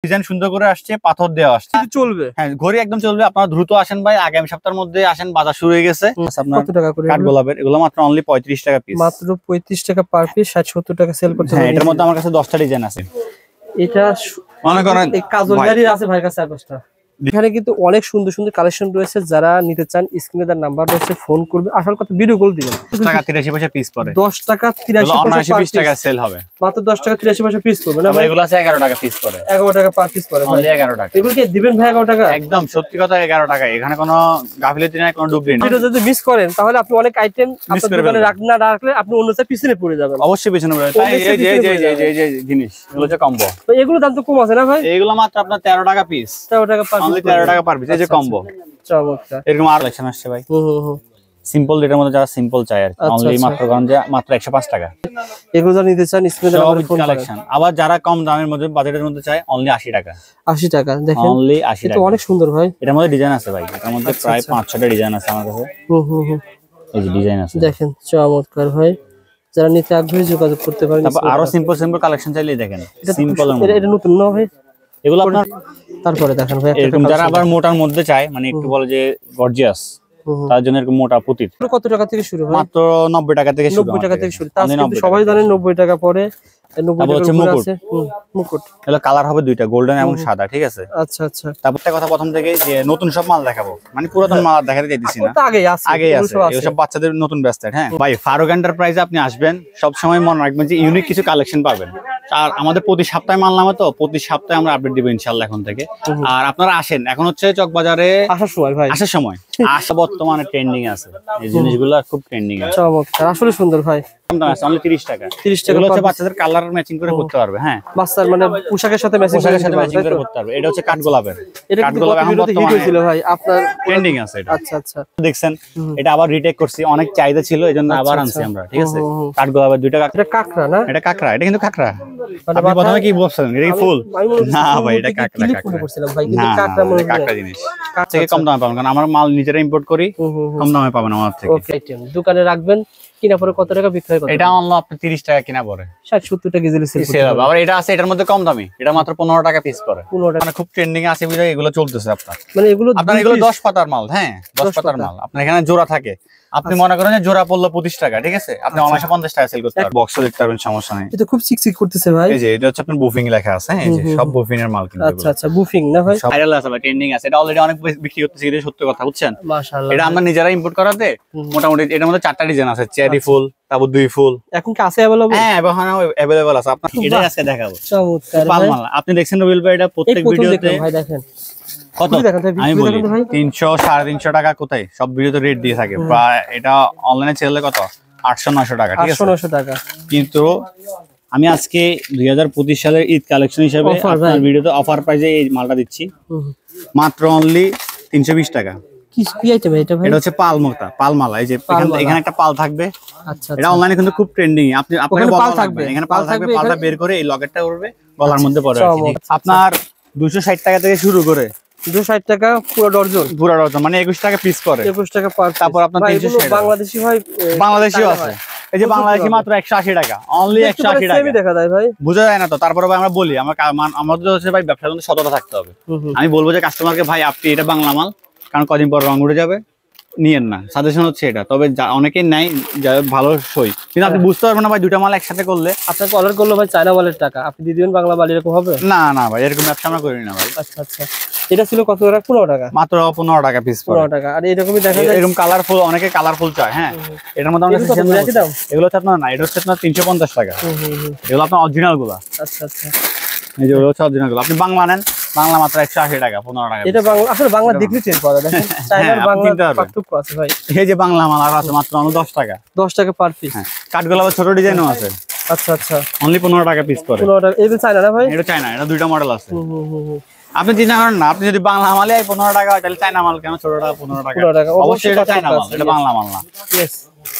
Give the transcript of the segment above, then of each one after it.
Design সুন্দর করে আসছে, পাথর দেওয়া আসছে, চলবে। হ্যাঁ ঘড়ি একদম চলবে। আপনারা দ্রুত আসেন ভাই, আগামী সপ্তাহের মধ্যে আসেন, বাজার শুরু হয়ে গেছে। কত টাকা করে কাঠগোলাপের এগুলো মাত্র অনলি 35 টাকা পিস, মাত্র 35 টাকা পার পিস, 60-70 টাকা সেল করতে হ্যাঁ পারবেন। এটার মধ্যে আমার কাছে 10টা ডিজাইন আছে। এটা মনে করেন এই কাজলদারি আছে ভাইয়ের কাছে 4-5টা। এখানে কিন্তু অনেক সুন্দর সুন্দর কালেকশন রয়েছে, যারা নিতে চান স্ক্রিনে তার নাম্বার রয়েছে, ফোন করবে। আসল কথা ভিডিও কল দিবেন। 10 টাকা 83 পয়সা পিস পড়ে, 10 টাকা 83 পয়সা 20 টাকা সেল হবে, মাত্র 10 টাকা 83 পয়সা পিস করবে না ভাই? এগুলো আছে 11 টাকা পিস পড়ে, 11 টাকা পার পিস পড়ে ভাই, অনলি 11 টাকা। এগুলো কি দিবেন ভাই 11 টাকা? একদম সত্যি কথা, 11 টাকা। এখানে কোনো গাফিলতি নাই, কোনো ডুবলি নাই। এটা যদি মিস করেন তাহলে আপনি অনেক আইটেম আপনার দোকানে না রাখলে আপনি অন্য জায়গায় পিছনে পড়ে যাবেন। অবশ্যই পিছনে পড়ে। তাই এই যে জিনিস এগুলো হচ্ছে কম্বো। তো এগুলো দাম তো কম আছে না ভাই? এগুলো মাত্র আপনার 13 টাকা পিস, 13 টাকা পার পিস, অনলি 13 টাকা পার পিস। এই যে কম্বো, চমৎকার। এরকম আর কালেকশন আসছে ভাই। সিম্পল রেটের মধ্যে, যারা সিম্পল চায় আর অনলি মাত্র মাত্র 105 টাকা। এগুলো যারা নিতে চান স্ক্রিনে নাম্বারে ফোন কালেকশন। আবার যারা কম দামের মধ্যে, বাজেটের মধ্যে চায়, অনলি 80 টাকা। 80 টাকা দেখেন, অনলি 80 টাকা। এটা অনেক সুন্দর ভাই। এটার মধ্যে ডিজাইন আছে ভাই, এটার মধ্যে প্রায় 5-6টা ডিজাইন আছে আমার কাছে। এই যে ডিজাইন আছে দেখেন, চমৎকার ভাই। যারা নিতে আগ্রহী যোগাযোগ করতে পারেন। তারপর আরো সিম্পল কালেকশন চাইলেই দেখেন, সিম্পল এর মধ্যে। এটা নতুন না ভাই? এগুলো আপনার তারপরে দেখেন ভাই, এরকম যারা আবার মোটার মধ্যে চায়, মানে একটু বলে যে গর্জিয়াস, তার জন্য এরকম মোটা পুতির। কত টাকা থেকে শুরু হয়? মাত্র 90 টাকা থেকে শুরু। 90 টাকা থেকে শুরু। তাহলে কিন্তু সবাই জানেন 90 টাকা পরে। 90 টাকা আছে মুকুট। এগুলো কালার হবে দুইটা, গোল্ডেন এবং সাদা, ঠিক আছে? আচ্ছা আচ্ছা। তারপর একটা কথা প্রথম থেকে, যে নতুন সব মাল দেখাবো, মানে পুরাতন মাল দেখাতে চাইতেছি না, আগেই আছে এগুলো সব বাচ্চাদের নতুন ব্যস্ত। হ্যাঁ ভাই, ফারুক এন্টারপ্রাইজে আপনি আসবেন, সব সময় মনে রাখবেন যে ইউনিক কিছু কালেকশন পাবেন। আর আমাদের প্রতি সপ্তাহে মাল নামে, তো প্রতি সপ্তাহে আমরা আপডেট দিব ইনশাআল্লাহ এখন থেকে। আর আপনারা আসেন, এখন হচ্ছে চকবাজারে আসার সময় ভাই, আসার সময় আসা বর্তমানে ট্রেন্ডিং আছে, এই জিনিসগুলো খুব ট্রেন্ডিং আছে। চমৎকার, আসলে সুন্দর ভাই। অনলি 30 টাকা। 30 টাকা হচ্ছে বাচ্চাদের কালার ম্যাচিং করে করতে পারবে। হ্যাঁ, বাচ্চার মানে পোশাকের সাথে ম্যাচিং করে করতে পারবে। এটা হচ্ছে কাঠগোলাপের। এটা কাঠগোলাপ এখন বর্তমানে হিট হয়েছিল ভাই, আপনার ট্রেন্ডিং আছে এটা। আচ্ছা আচ্ছা, দেখছেন, এটা আবার রিটেক করছি, অনেক চাহিদা ছিল, এজন্য আবার আনছি আমরা, ঠিক আছে? কাঠগোলাপের দুইটা। এটা কাকড়া না? এটা কাকড়া, এটা কিন্তু কাকড়া। আপনি প্রথমে কি বলছেন, এটা কি ফুল? না ভাই, এটা কাকড়া। কাকড়া করছিলাম ভাই, কিন্তু কাকড়া মনে হয় কাকড়া জিনিস। থেকে কম দামে পাবেন, কারণ আমার মাল নিজেরা ইম্পোর্ট করি, কম দামে পাবেন আমার থেকে। ওকে, দোকানে রাখবেন, কিনা পরে কত টাকা বিক্রি হয়? এটা অনলি আপনি 30 টাকা কিনা পরে 60-70 টাকা ইজিলি সেল হবে। আবার এটা আছে, এটার মধ্যে কম দামি, এটা মাত্র 15 টাকা পিস পড়ে। 15 টাকা, মানে খুব ট্রেন্ডিং আছে বিধায় এগুলো চলতেছে আপনার। মানে এগুলো 10 পাতার মাল। হ্যাঁ, 10 পাতার মাল। আপনার এখানে জোড়া থাকে, আপনি মনে করেন যে জোড়া পড়লো 25 টাকা, ঠিক আছে? আপনি 950 টাকা সেল করতে পারবেন। বক্সও দেখতে পারবেন, সমস্যা নেই। এটা খুব চিকচিক করতেছে ভাই। এই যে এটা হচ্ছে আপনার বুফিং লেখা আছে, হ্যাঁ, এই যে সব বুফিং এর মাল কিন্তু। আচ্ছা আচ্ছা, বুফিং না ভাই? ভাইরাল আছে ভাই, ট্রেন্ডিং আছে। এটা অলরেডি অনেক বিক্রি করতেছে, এটা সত্যি কথা, বুঝছেন? মাশাআল্লাহ। এটা আমরা নিজেরা ইম্পোর্ট করাতে মোটামুটি এটার মধ্যে 4টা ডিজাইন আছে, চেরি ফুল, তারপর 2 ফুল। এখন কি আছে अवेलेबल? হ্যাঁ, এখন अवेलेबल আছে। আপনার এটাই আজকে দেখাবো। চমৎকার পাল মাল। আপনি দেখছেন রবিল ভাই, এটা প্রত্যেক ভিডিওতে ভাই দেখেন কত আমি বলি 300 350 টাকা কোথায় সব ভিডিওতে রেট দিয়ে থাকে। এটা অনলাইনে ছেড়ে কত 800-900 টাকা, ঠিক আছে? 800-900 টাকা। কিন্তু আমি আজকে 2025 সালের ঈদ কালেকশন হিসেবে আপনার ভিডিওতে অফার প্রাইসে এই মালটা দিচ্ছি, মাত্র অনলি 320 টাকা। কি আইটেম এটা ভাই? এটা হচ্ছে পাল মোটা, পাল মালা। এই যে এখানে একটা পাল থাকবে। আচ্ছা, এটা অনলাইনে কিন্তু খুব ট্রেন্ডিং। আপনাকে পাল থাকবে, এখানে পাল থাকবে, পালটা বের করে এই লকেটটা করবে, গলার মধ্যে পড়ে। আপনার 260 টাকা থেকে শুরু করে 260 টাকা পুরো ডজন, মানে 21 টাকা পিস করে, 21 টাকা পার। তারপর আপনার 360 বাংলাদেশি ভাই, বাংলাদেশিও আছে। এই যে বাংলাদেশি মাত্র 180 টাকা, অনলি 180 টাকা। সেমি দেখা যায় ভাই, বোঝা যায় না তো। তারপরে ভাই আমরা বলি, আমাদের হচ্ছে ভাই ব্যবসার মধ্যে সততা থাকতে হবে। আমি বলবো যে কাস্টমারকে, ভাই আপনি এটা বাংলা মাল, কারণ কদিন পর রং উঠে যাবে, নিয়েন না। সাজেশন হচ্ছে এটা। তবে অনেকেই নাই, ভালো সই, কিন্তু আপনি বুঝতে পারবেন না ভাই দুইটা মাল একসাথে করলে। আপনাকে অর্ডার করলো ভাই চায়না মালের টাকা, আপনি দিয়ে দিবেন বাংলা মাল, এরকম হবে না? না ভাই, এরকম ব্যবসা আমরা করি না ভাই। আচ্ছা আচ্ছা, এটা ছিল কত টাকা? 15 টাকা, মাত্র 15 টাকা পিস, 15 টাকা। আর এরকমই দেখা যায়, এরকম কালারফুল, অনেকে কালারফুল চায়। হ্যাঁ, এটার মধ্যে এগুলো হচ্ছে আপনার না, এটা হচ্ছে আপনার 350 টাকা। এগুলো আপনার অরিজিনাল গুলা। আচ্ছা আচ্ছা, এই যে হচ্ছে অরিজিনাল গুলো। আপনি বাংলা নেন, বাংলা মাত্র 180 টাকা, 15 টাকা। এটা বাংলা, আসলে বাংলা দেখলে চেঞ্জ করা যায়, দেখেন চায়নার বাংলা পার্থক্য আছে ভাই। এই যে বাংলা মাল আর আছে মাত্র 10 টাকা, 10 টাকা পার পিস। কাঠগোলাপের ছোট ডিজাইনও আছে। আচ্ছা আচ্ছা, অনলি 15 টাকা পিস করে। 15 টাকা। এটা চায়না না ভাই? এটা চায়না, এটা দুইটা মডেল আছে। আপনি চিন্তা করেন না, আপনি যদি বাংলা মালে 15 টাকা হয়, তাহলে চায়না মাল কেন ছোট টাকা 15 টাকা? অবশ্যই এটা চায়না মাল, এটা বাংলা মাল না। यस,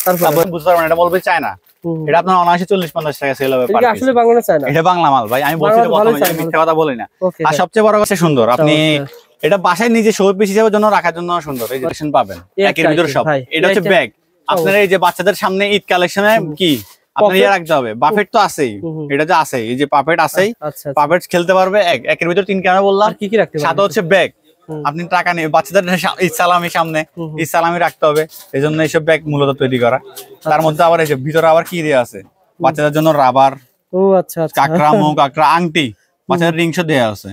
তারপর বুঝতে পারবেন, এটা বলবে চায়না। এটা আপনার অনায়াসে 40-50 টাকা সেল হবে। এটা আসলে বাংলা না চায়না? এটা বাংলা মাল ভাই, আমি বলছি তো প্রথমে, আমি মিথ্যা কথা বলি না। আর সবচেয়ে বড় কথা সুন্দর, আপনি এটা বাসায় নিজে শো পিস হিসেবে জন্য রাখার জন্য সুন্দর। এই যে পাবেন একের ভিতর সব। এটা হচ্ছে ব্যাগ। আপনার এই যে বাচ্চাদের সামনে ঈদ কালেকশনে কি আপনি ইয়ে রাখতে হবে। বাফেট তো আছেই, এটা যে আছে, এই যে বাফেট আছেই, বাফেট খেলতে পারবে। একের ভিতর 3 ক্যামেরা বললাম। কি কি রাখতে পারবে? সাথে হচ্ছে ব্যাগ, আপনি টাকা নিয়ে বাচ্চাদের ইসলামি সামনে ইসলামি রাখতে হবে, এই জন্য এইসব ব্যাগ মূলত তৈরি করা। তার মধ্যে আবার এই যে ভিতরে আবার কি দেওয়া আছে বাচ্চাদের জন্য, রাবার, ও আচ্ছা আচ্ছা, কাকড়া, মুখ কাকড়া, আংটি, বাচ্চাদের রিংসও দেওয়া আছে।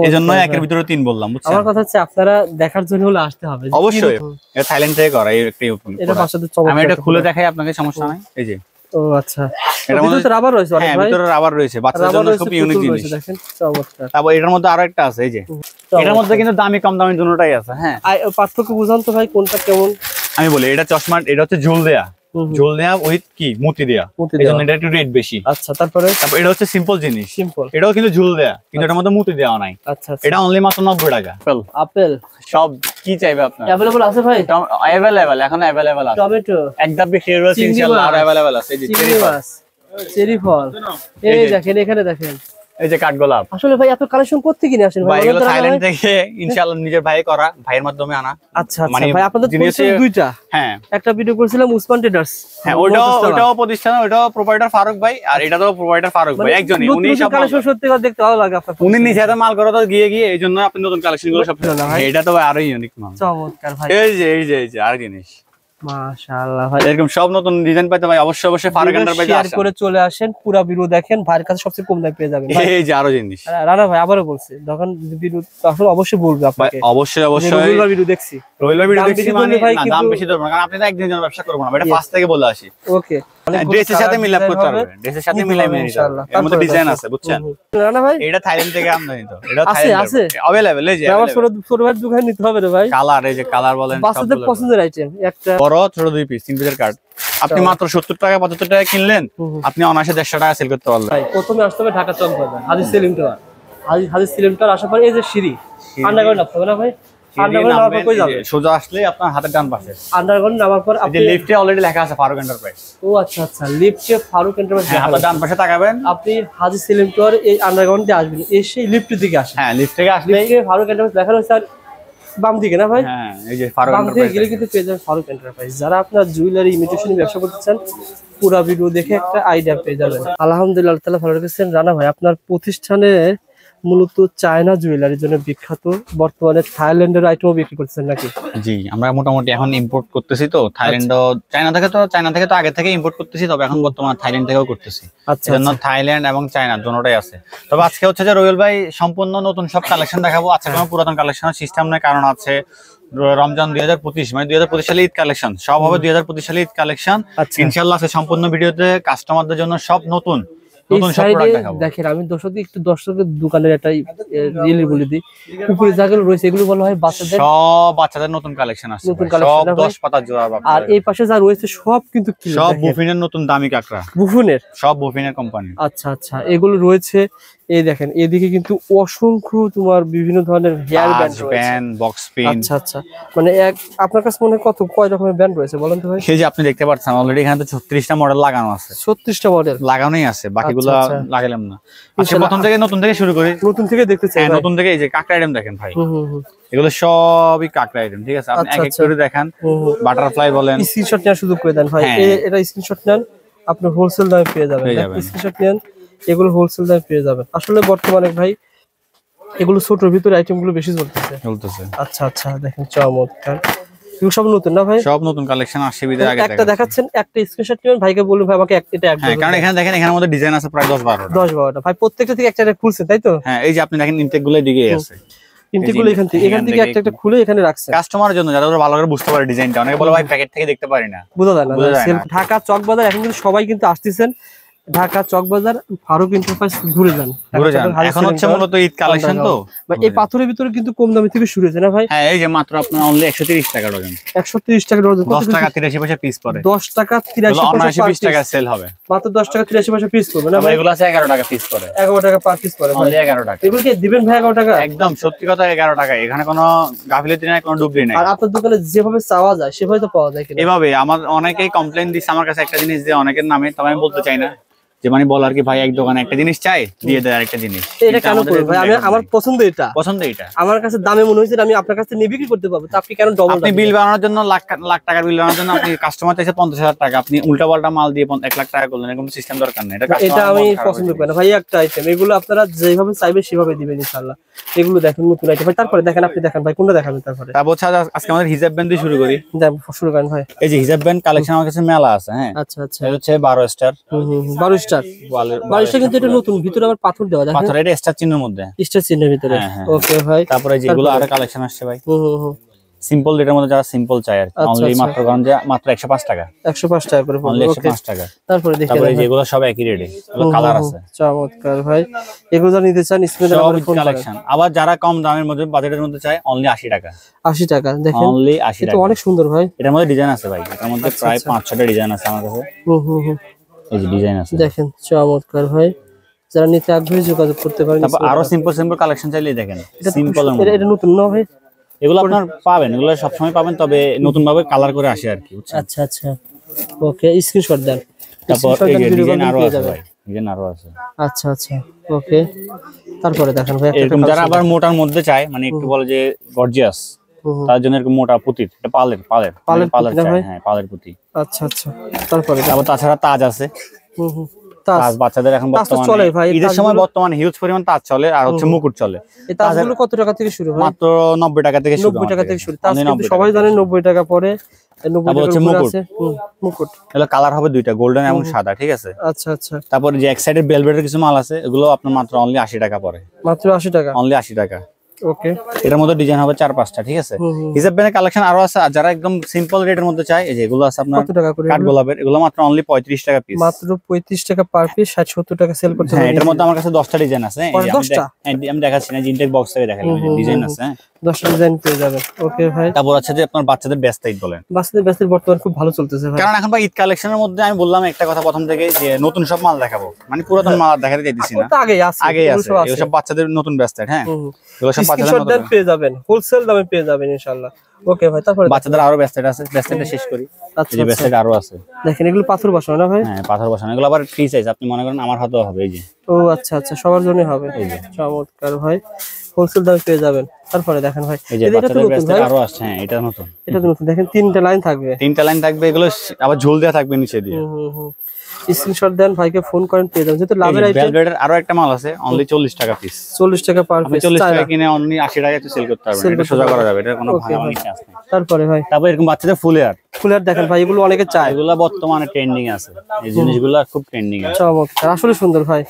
এই জন্য একের ভিতরে 3 বললাম, বুঝছেন? আমার কথা হচ্ছে আপনারা দেখার জন্য হলে আসতে হবে। অবশ্যই, এটা থাইল্যান্ড থেকে করা। এই একটা এটা বাচ্চাদের চমৎকার। আমি এটা খুলে দেখাই আপনাকে, সমস্যা নাই। এই যে, ও আচ্ছা, এটার মধ্যে রাবার রয়েছে অনেক ভাই। হ্যাঁ, ভিতরে রাবার রয়েছে, বাচ্চাদের জন্য খুব ইউনিক জিনিস। দেখেন চমৎকার। তারপর এটার মধ্যে আরো একটা আছে, এই যে এটার মধ্যে কিন্তু দামি কম দামি দুটোটাই আছে। হ্যাঁ, পার্থক্য বুঝান তো ভাই, কোনটা কেমন? আমি বলি, এটা চশমা, এটা হচ্ছে ঝুল দেয়া, ঝুল দেয়া উইথ কি মুতি দেয়া, এজন্য এটা একটু রেট বেশি। আচ্ছা, তারপরে এটা হচ্ছে সিম্পল জিনিস, সিম্পল, এটাও কিন্তু ঝুল দেয়া, কিন্তু এটার মধ্যে মুতি দেওয়া নাই। আচ্ছা, এটা অনলি মাত্র 90 টাকা। আপেল সব কি চাইবে আপনার अवेलेबल আছে ভাই? अवेलेबल, এখন अवेलेबल আছে। টমেটো একদম বিক্রি হচ্ছে ইনশাআল্লাহ, আর अवेलेबल আছে। এই যে চেরি মাছ, চেরি ফল, এই দেখেন, এখানে দেখেন, এই যে কাঠগোলাপ। আসলে ভাই এত কালেকশন করতে কিনে আসেন ভাই? এগুলো থাইল্যান্ড থেকে ইনশাআল্লাহ নিজের ভাই করা, ভাইয়ের মাধ্যমে আনা। আচ্ছা আচ্ছা ভাই, আপনাদের পরিচয় দুইটা। হ্যাঁ, একটা ভিডিও করেছিলাম উসমান ট্রেডার্স। হ্যাঁ, ওটাও প্রতিষ্ঠান, ওটাও প্রোভাইডার ফারুক ভাই, আর এটাও প্রোভাইডার ফারুক ভাই, একজনই। উনি সব কালেকশন সত্যি কথা দেখতে ভালো লাগে আপনার। উনি নিজে হাতে মাল করে তো গিয়ে এইজন্য আপনি নতুন কালেকশন গুলো সব। এটা তো ভাই আরো ইউনিক মাল, চমৎকার ভাই। এই যে আর জিনিস, মাশাআল্লাহ ভাই, এরকম সব নতুন ডিজাইন পাইতে ভাই অবশ্যই ফারুক এন্টারপ্রাইজে শেয়ার করে চলে আসেন, পুরো ভিডিও দেখেন, ভাইয়ের কাছে সবচেয়ে কম দামে পেয়ে যাবেন। এই যে আরো জিনিস। রানা ভাই আবারো বলছি, যখন ভিডিও আসলে অবশ্যই বলবে আপনাকে। অবশ্যই রবিবার ভিডিও দেখছি, রবিবার ভিডিও দেখছি মানে না, দাম বেশি দেব না, কারণ আপনি তো একদিনের জন্য ব্যবসা করব না, এটা ফার্স্ট থেকে বলে আসি। ওকে, ড্রেসের সাথে মিলাপ করতে হবে, ড্রেসের সাথে মিলাই ইনশাআল্লাহ। এর মধ্যে ডিজাইন আছে, বুঝছেন? রানা ভাই এটা থাইল্যান্ড থেকে আমদানি, তো এটা আছে আছে अवेलेबल। এই যে আমার ছোট ভাই দোকানে নিতে হবে রে ভাই। কালার, এই যে কালার বলেন, বাচ্চাদের পছন্দের আইটেম, একটা বড় ছোট 2 পিস 3 পিসের কার্ড আপনি মাত্র 70 টাকা 75 টাকা কিনলেন, আপনি অনায়াসে 150 টাকা সেল করতে পারলেন। ভাই প্রথমে আসতে হবে ঢাকা চক বাজার, হাজি সেলিম টাওয়ার। হাজি সেলিম টাওয়ার আসার পরে এই যে সিঁড়ি, আন্ডারগ্রাউন্ড নামতে হবে না ভাই? আন্ডারগ্রাউন্ড নামার পর কই যাবে? সোজা আসলে আপনার হাতের ডান পাশে আন্ডারগ্রাউন্ড নামার পর আপনি লিফটে অলরেডি লেখা আছে ফারুক এন্টারপ্রাইজ। ও আচ্ছা আচ্ছা, লিফটে ফারুক এন্টারপ্রাইজ, আপনার ডান পাশে তাকাবেন, আপনি হাজি সেলিম টাওয়ার এই আন্ডারগ্রাউন্ড দিয়ে আসবেন, এসে লিফটের দিকে আসেন। হ্যাঁ, লিফট থেকে আসলে ফারুক এন্টারপ্রাইজ লেখা রয়েছে, আর বাম দিকে না ভাই? হ্যাঁ, এই যে ফারুক বাম দিকে এন্টারপ্রাইজ গেলে কিন্তু পেয়ে যাবেন ফারুক এন্টারপ্রাইজ। যারা আপনার জুয়েলারি ইমিটেশন ব্যবসা করতে চান, পুরো ভিডিও দেখে একটা আইডিয়া পেয়ে যাবেন। আলহামদুলিল্লাহ, আল্লাহ তাআলা ভালো রেখেছেন। রানা ভাই আপনার প্রতিষ্ঠানে মূলত চায়না জুয়েলারির জন্য বিখ্যাত, বর্তমানে থাইল্যান্ডের আইটেমও বিক্রি করতেছেন নাকি? জি, আমরা মোটামুটি এখন ইম্পোর্ট করতেছি, তো থাইল্যান্ড চায়না থেকে তো আগে থেকে ইম্পোর্ট করতেছি, তবে এখন বর্তমানে থাইল্যান্ড থেকেও করতেছি। আচ্ছা, এজন্য থাইল্যান্ড এবং চায়না দুটোটাই আছে। তবে আজকে হচ্ছে যে রোয়েল ভাই সম্পূর্ণ নতুন সব কালেকশন দেখাবো। আজকে কোনো পুরাতন কালেকশনের সিস্টেম নেই, কারণ আছে রমজান 2025, মানে 2025 সালে ঈদ কালেকশন সব হবে। 2025 সালে ঈদ কালেকশন ইনশাআল্লাহ আছে। সম্পূর্ণ ভিডিওতে কাস্টমারদের জন্য সব নতুন সব প্রোডাক্ট দেখাবো। দেখেন, আমি দর্শকের দোকানের একটা রিয়েলি বলে দিই, উপরে যেগুলো রয়েছে এগুলো বলা হয় বাচ্চাদের, সব বাচ্চাদের নতুন কালেকশন আছে, সব 10 পাতা জোড়া। আর এই পাশে যা রয়েছে সব কিন্তু সব বুফিনের নতুন দামি কাকড়া, বুফিনের, সব বুফিনের কোম্পানি। আচ্ছা আচ্ছা, এগুলো রয়েছে। এই দেখেন, এদিকে কিন্তু অসংখ্য তোমার বিভিন্ন ধরনের হেয়ার ব্যান্ড রয়েছে, বক্স পিন। আচ্ছা আচ্ছা, মানে আপনার কাছে মনে হয় কয় রকমের ব্যান্ড রয়েছে বলেন তো ভাই? এই যে আপনি দেখতে পাচ্ছেন অলরেডি এখানে তো 36টা মডেল লাগানো আছে। 36টা মডেল লাগানোই আছে, বাকিগুলো লাগালাম না। আচ্ছা, নতুন থেকে শুরু করি, নতুন থেকে দেখতে চাই। হ্যাঁ, নতুন থেকে এই যে কাকড়া আইটেম দেখেন ভাই, এগুলো সবই কাকড়া আইটেম, ঠিক আছে? আপনি এক এক করে দেখান। বাটারফ্লাই বলেন, স্ক্রিনশট নেওয়ার সুযোগ করে দেন ভাই, এটা স্ক্রিনশট নেন, আপনি হোলসেল দামে পেয়ে যাবেন। স্ক্রিনশট নেন, এগুলো হোলসেল দামে পেয়ে যাবেন। আসলে বর্তমানে ভাই এগুলো ছোটর ভিতরে আইটেম গুলো বেশি চলতেছে। আচ্ছা আচ্ছা, দেখেন চমৎকার, এগুলো সব নতুন না ভাই? সব নতুন কালেকশন আসছে বিদের আগে একটা দেখাচ্ছেন, একটা স্ক্রিনশট নেবেন, ভাইকে বলুন ভাই আমাকে এটা এক। হ্যাঁ, কারণ এখানে দেখেন, এখানের মধ্যে ডিজাইন আছে প্রায় 10-12টা ভাই, প্রত্যেকটা থেকে একটা খুলছে, তাই তো? হ্যাঁ, এই যে আপনি দেখেন ইনটেক গুলো দিকে আছে, ইনটেক গুলো এখান থেকে একটা খুলে এখানে রাখছে কাস্টমারের জন্য, যাতে ওরা ভালো করে বুঝতে পারে ডিজাইনটা। অনেকে বলে ভাই প্যাকেট থেকে দেখতে পারি না, বোঝা যায় না। ঢাকা চক বাজার এখন কিন্তু সবাই কিন্তু আসতেছেন, ঢাকা চক বাজার ফারুক এন্টারপ্রাইজ ঘুরে যান। এখন হচ্ছে মূলত ঈদ কালেকশন, তো এই পাথরের ভিতরে কিন্তু কম দামি থেকে শুরু হয়েছে না ভাই? হ্যাঁ, এই যে মাত্র আপনার অনলি 130 টাকা ডজন, 130 টাকা ডজন, 10 টাকা 83 পয়সা পিস পড়ে, 10 টাকা 83 20 টাকা সেল হবে, মাত্র 10 টাকা 83 পয়সা পিস করবে না ভাই? এগুলো আছে 11 টাকা পিস পড়ে, 11 টাকা পার পিস পড়ে, অনলি 11 টাকা। এগুলো কি দিবেন ভাই 11 টাকা? একদম সত্যি কথা, 11 টাকা। এখানে কোনো গাফিলতি নাই, কোনো ডুবলি নাই। আর আপনার দোকানে যেভাবে চাওয়া যায় সেভাবে তো পাওয়া যায় কিনা? এভাবে আমার অনেকেই কমপ্লেইন দিচ্ছে আমার কাছে একটা জিনিস, যে অনেকের নামে, তবে আমি বলতে চাই না, যে মানে বলার কি ভাই এক দোকানে একটা জিনিস চাই দিয়ে দেয় আরেকটা জিনিস। এটা কেন করবেন ভাই? আমার পছন্দ এটা, আমার কাছে দামে মনে হয়েছে আমি আপনার কাছে নিয়ে বিক্রি করতে পারবো, তো আপনি কেন ডবল? আপনি বিল বানানোর জন্য লাখ টাকার বিল বানানোর জন্য আপনি কাস্টমার চাইছে 50,000 টাকা, আপনি উল্টা পাল্টা মাল দিয়ে 1 লাখ টাকা করলেন, এরকম সিস্টেম দরকার নেই। এটা আমি পছন্দ করি না ভাই। একটা আইটেম এগুলো আপনারা যেভাবে চাইবেন সেভাবে দিবেন ইনশাআল্লাহ। এগুলো দেখেন নতুন আইটেম ভাই। তারপরে দেখেন, আপনি দেখেন ভাই কোনটা দেখাবেন? তারপরে আজকে আমাদের হিজাব ব্যান্ড দিয়ে শুরু করি। শুরু করেন ভাই। এই যে হিজাব ব্যান্ড কালেকশন আমার কাছে মেলা আছে। হ্যাঁ আচ্ছা আচ্ছা, এটা হচ্ছে 12 স্টার। 12 স্টার। 12 স্টার কিন্তু এটা নতুন, ভিতরে আবার পাথর দেওয়া দেখেন। পাথর, এটা স্টার চিহ্নের মধ্যে, স্টার চিহ্নের ভিতরে। ওকে ভাই। তারপরে যেগুলো আরো কালেকশন আসছে ভাই, সিম্পল রেটের মধ্যে যারা সিম্পল চাই আর অনলি মাত্র গঞ্জে মাত্র 105 টাকা। 105 টাকা করে অনলি 105 টাকা। তারপরে দেখেন, তারপরে যেগুলো সব একই রেটে, এগুলো কালার আছে। চমৎকার ভাই। এগুলো যারা নিতে চান স্ক্রিনে দেওয়া ফোন কালেকশন। আবার যারা কম দামের মধ্যে বাজেটের মধ্যে চায় অনলি 80 টাকা। 80 টাকা দেখেন, অনলি 80 টাকা। এটা অনেক সুন্দর ভাই। এটার মধ্যে ডিজাইন আছে ভাই, এটার মধ্যে প্রায় 5-6টা ডিজাইন আছে আমার কাছে। এই যে ডিজাইন আছে দেখেন, চমৎকার ভাই। যারা নিতে আগ্রহী যোগাযোগ করতে পারেন। তারপর আরো সিম্পল কালেকশন চাইলেই দেখেন, সিম্পল এর মধ্যে এটা নতুন না ভাই? এগুলো আপনার পাবেন, এগুলো সব সময় পাবেন, তবে নতুন ভাবে কালার করে আসে আর কি। আচ্ছা আচ্ছা, ওকে স্ক্রিনশট দেন। তারপর এই যে ডিজাইন আরো আছে ভাই, ডিজাইন আরো আছে। আচ্ছা আচ্ছা, ওকে। তারপরে দেখেন ভাই, এরকম যারা আবার মোটার মধ্যে চায়, মানে একটু বলে যে গর্জিয়াস, তার জন্য এরকম মোটা পুঁতির, এটা পালের চাই। হ্যাঁ পালের পুঁতি। আচ্ছা আচ্ছা, তারপরে আবার তাছাড়া তাজ আছে। তাজ বাচ্চাদের এখন বর্তমানে ঈদের সময় বর্তমানে হিউজ পরিমাণ তাজ চলে, আর হচ্ছে মুকুট চলে। এই তাজগুলো কত টাকা থেকে শুরু হয়? মাত্র 90 টাকা থেকে শুরু। 90 টাকা থেকে শুরু। তাজ কিন্তু সবাই জানে 90 টাকা পরে। 90 টাকা আছে মুকুট। এগুলো কালার হবে দুইটা, গোল্ডেন এবং সাদা, ঠিক আছে? আচ্ছা আচ্ছা। তারপর যে এক সাইডে ভেলভেটের কিছু মাল আছে, এগুলো আপনার মাত্র অনলি 80 টাকা পড়ে। মাত্র 80 টাকা? অনলি 80 টাকা। ওকে। এটার মধ্যে ডিজাইন হবে 4-5টা, ঠিক আছে? হিজাব ব্যান্ডের কালেকশন আরো আছে। আর যারা একদম সিম্পল রেটের মধ্যে চায়, এই যে এগুলো আছে আপনার কত টাকা করে? কাঠগোলাপের, এগুলো মাত্র অনলি 35 টাকা পিস। মাত্র 35 টাকা পার পিস, 60-70 টাকা সেল করতে হ্যাঁ, এটার মধ্যে আমার কাছে 10টা ডিজাইন আছে। আমি দেখাচ্ছি না, জিনটেক বক্স থেকে দেখালাম, ডিজাইন আছে। 10টা ডিজাইন পেয়ে যাবেন। ওকে ভাই। তারপর আছে যে আপনার বাচ্চাদের ব্যস্ত ঈদ বলেন। বাচ্চাদের ব্যস্ত বর্তমানে খুব ভালো চলতেছে ভাই। কারণ এখন ভাই ঈদ কালেকশনের মধ্যে আমি বললাম একটা কথা প্রথম থেকে, যে নতুন সব মাল দেখাবো, মানে পুরাতন মাল দেখাতে চাইতেছি না। আগেই আছে এগুলো সব বাচ্চাদের নতুন ব্যস্ত। হ্যাঁ, এগুলো সব বাচ্চাদের নতুন পেয়ে যাবেন, হোলসেল দামে পেয়ে যাবেন ইনশাআল্লাহ। ওকে ভাই, তারপরে বাচ্চাদের আরো ব্যস্ত আছে, ব্যস্তটা শেষ করি। আচ্ছা, এই যে ব্যস্তটা আরো আছে দেখেন, এগুলো পাথর বসানো না ভাই? হ্যাঁ পাথর বসানো, এগুলো আবার ফ্রি সাইজ, আপনি মনে করেন আমার হাতেও হবে। এই যে ও আচ্ছা আচ্ছা, সবার জন্য হবে। এই যে চমৎকার ভাই, হোলসেল দামে পেয়ে যাবেন। তারপরে দেখেন ভাই, এই যে বাচ্চাদের ব্যস্তটা আরো আসছে। হ্যাঁ এটা নতুন, এটা নতুন। দেখেন 3টা লাইন থাকবে, 3টা লাইন থাকবে, এগুলো আবার ঝোল দেওয়া থাকবে নিচে দিয়ে। স্ক্রিনশট দেন, ভাইকে ফোন করেন, পেয়ে যাবেন। যেহেতু লাভের আইটেম। ভেলভেটের আরো একটা মাল আছে, অনলি 40 টাকা পিস। 40 টাকা পার পিস। 40 টাকা কিনে অনলি 80 টাকায় তো সেল করতে পারবেন, এটা সোজা করা যাবে, এটা কোনো ভাঙাভাঙি চান্স নেই। তারপরে ভাই, তারপর এরকম বাচ্চাদের ফুলের দেখেন ভাই, এগুলো অনেকে চায়, এগুলো বর্তমানে ট্রেন্ডিং আছে, এই জিনিসগুলো খুব ট্রেন্ডিং আছে। চমৎকার, আসলে সুন্দর ভাই।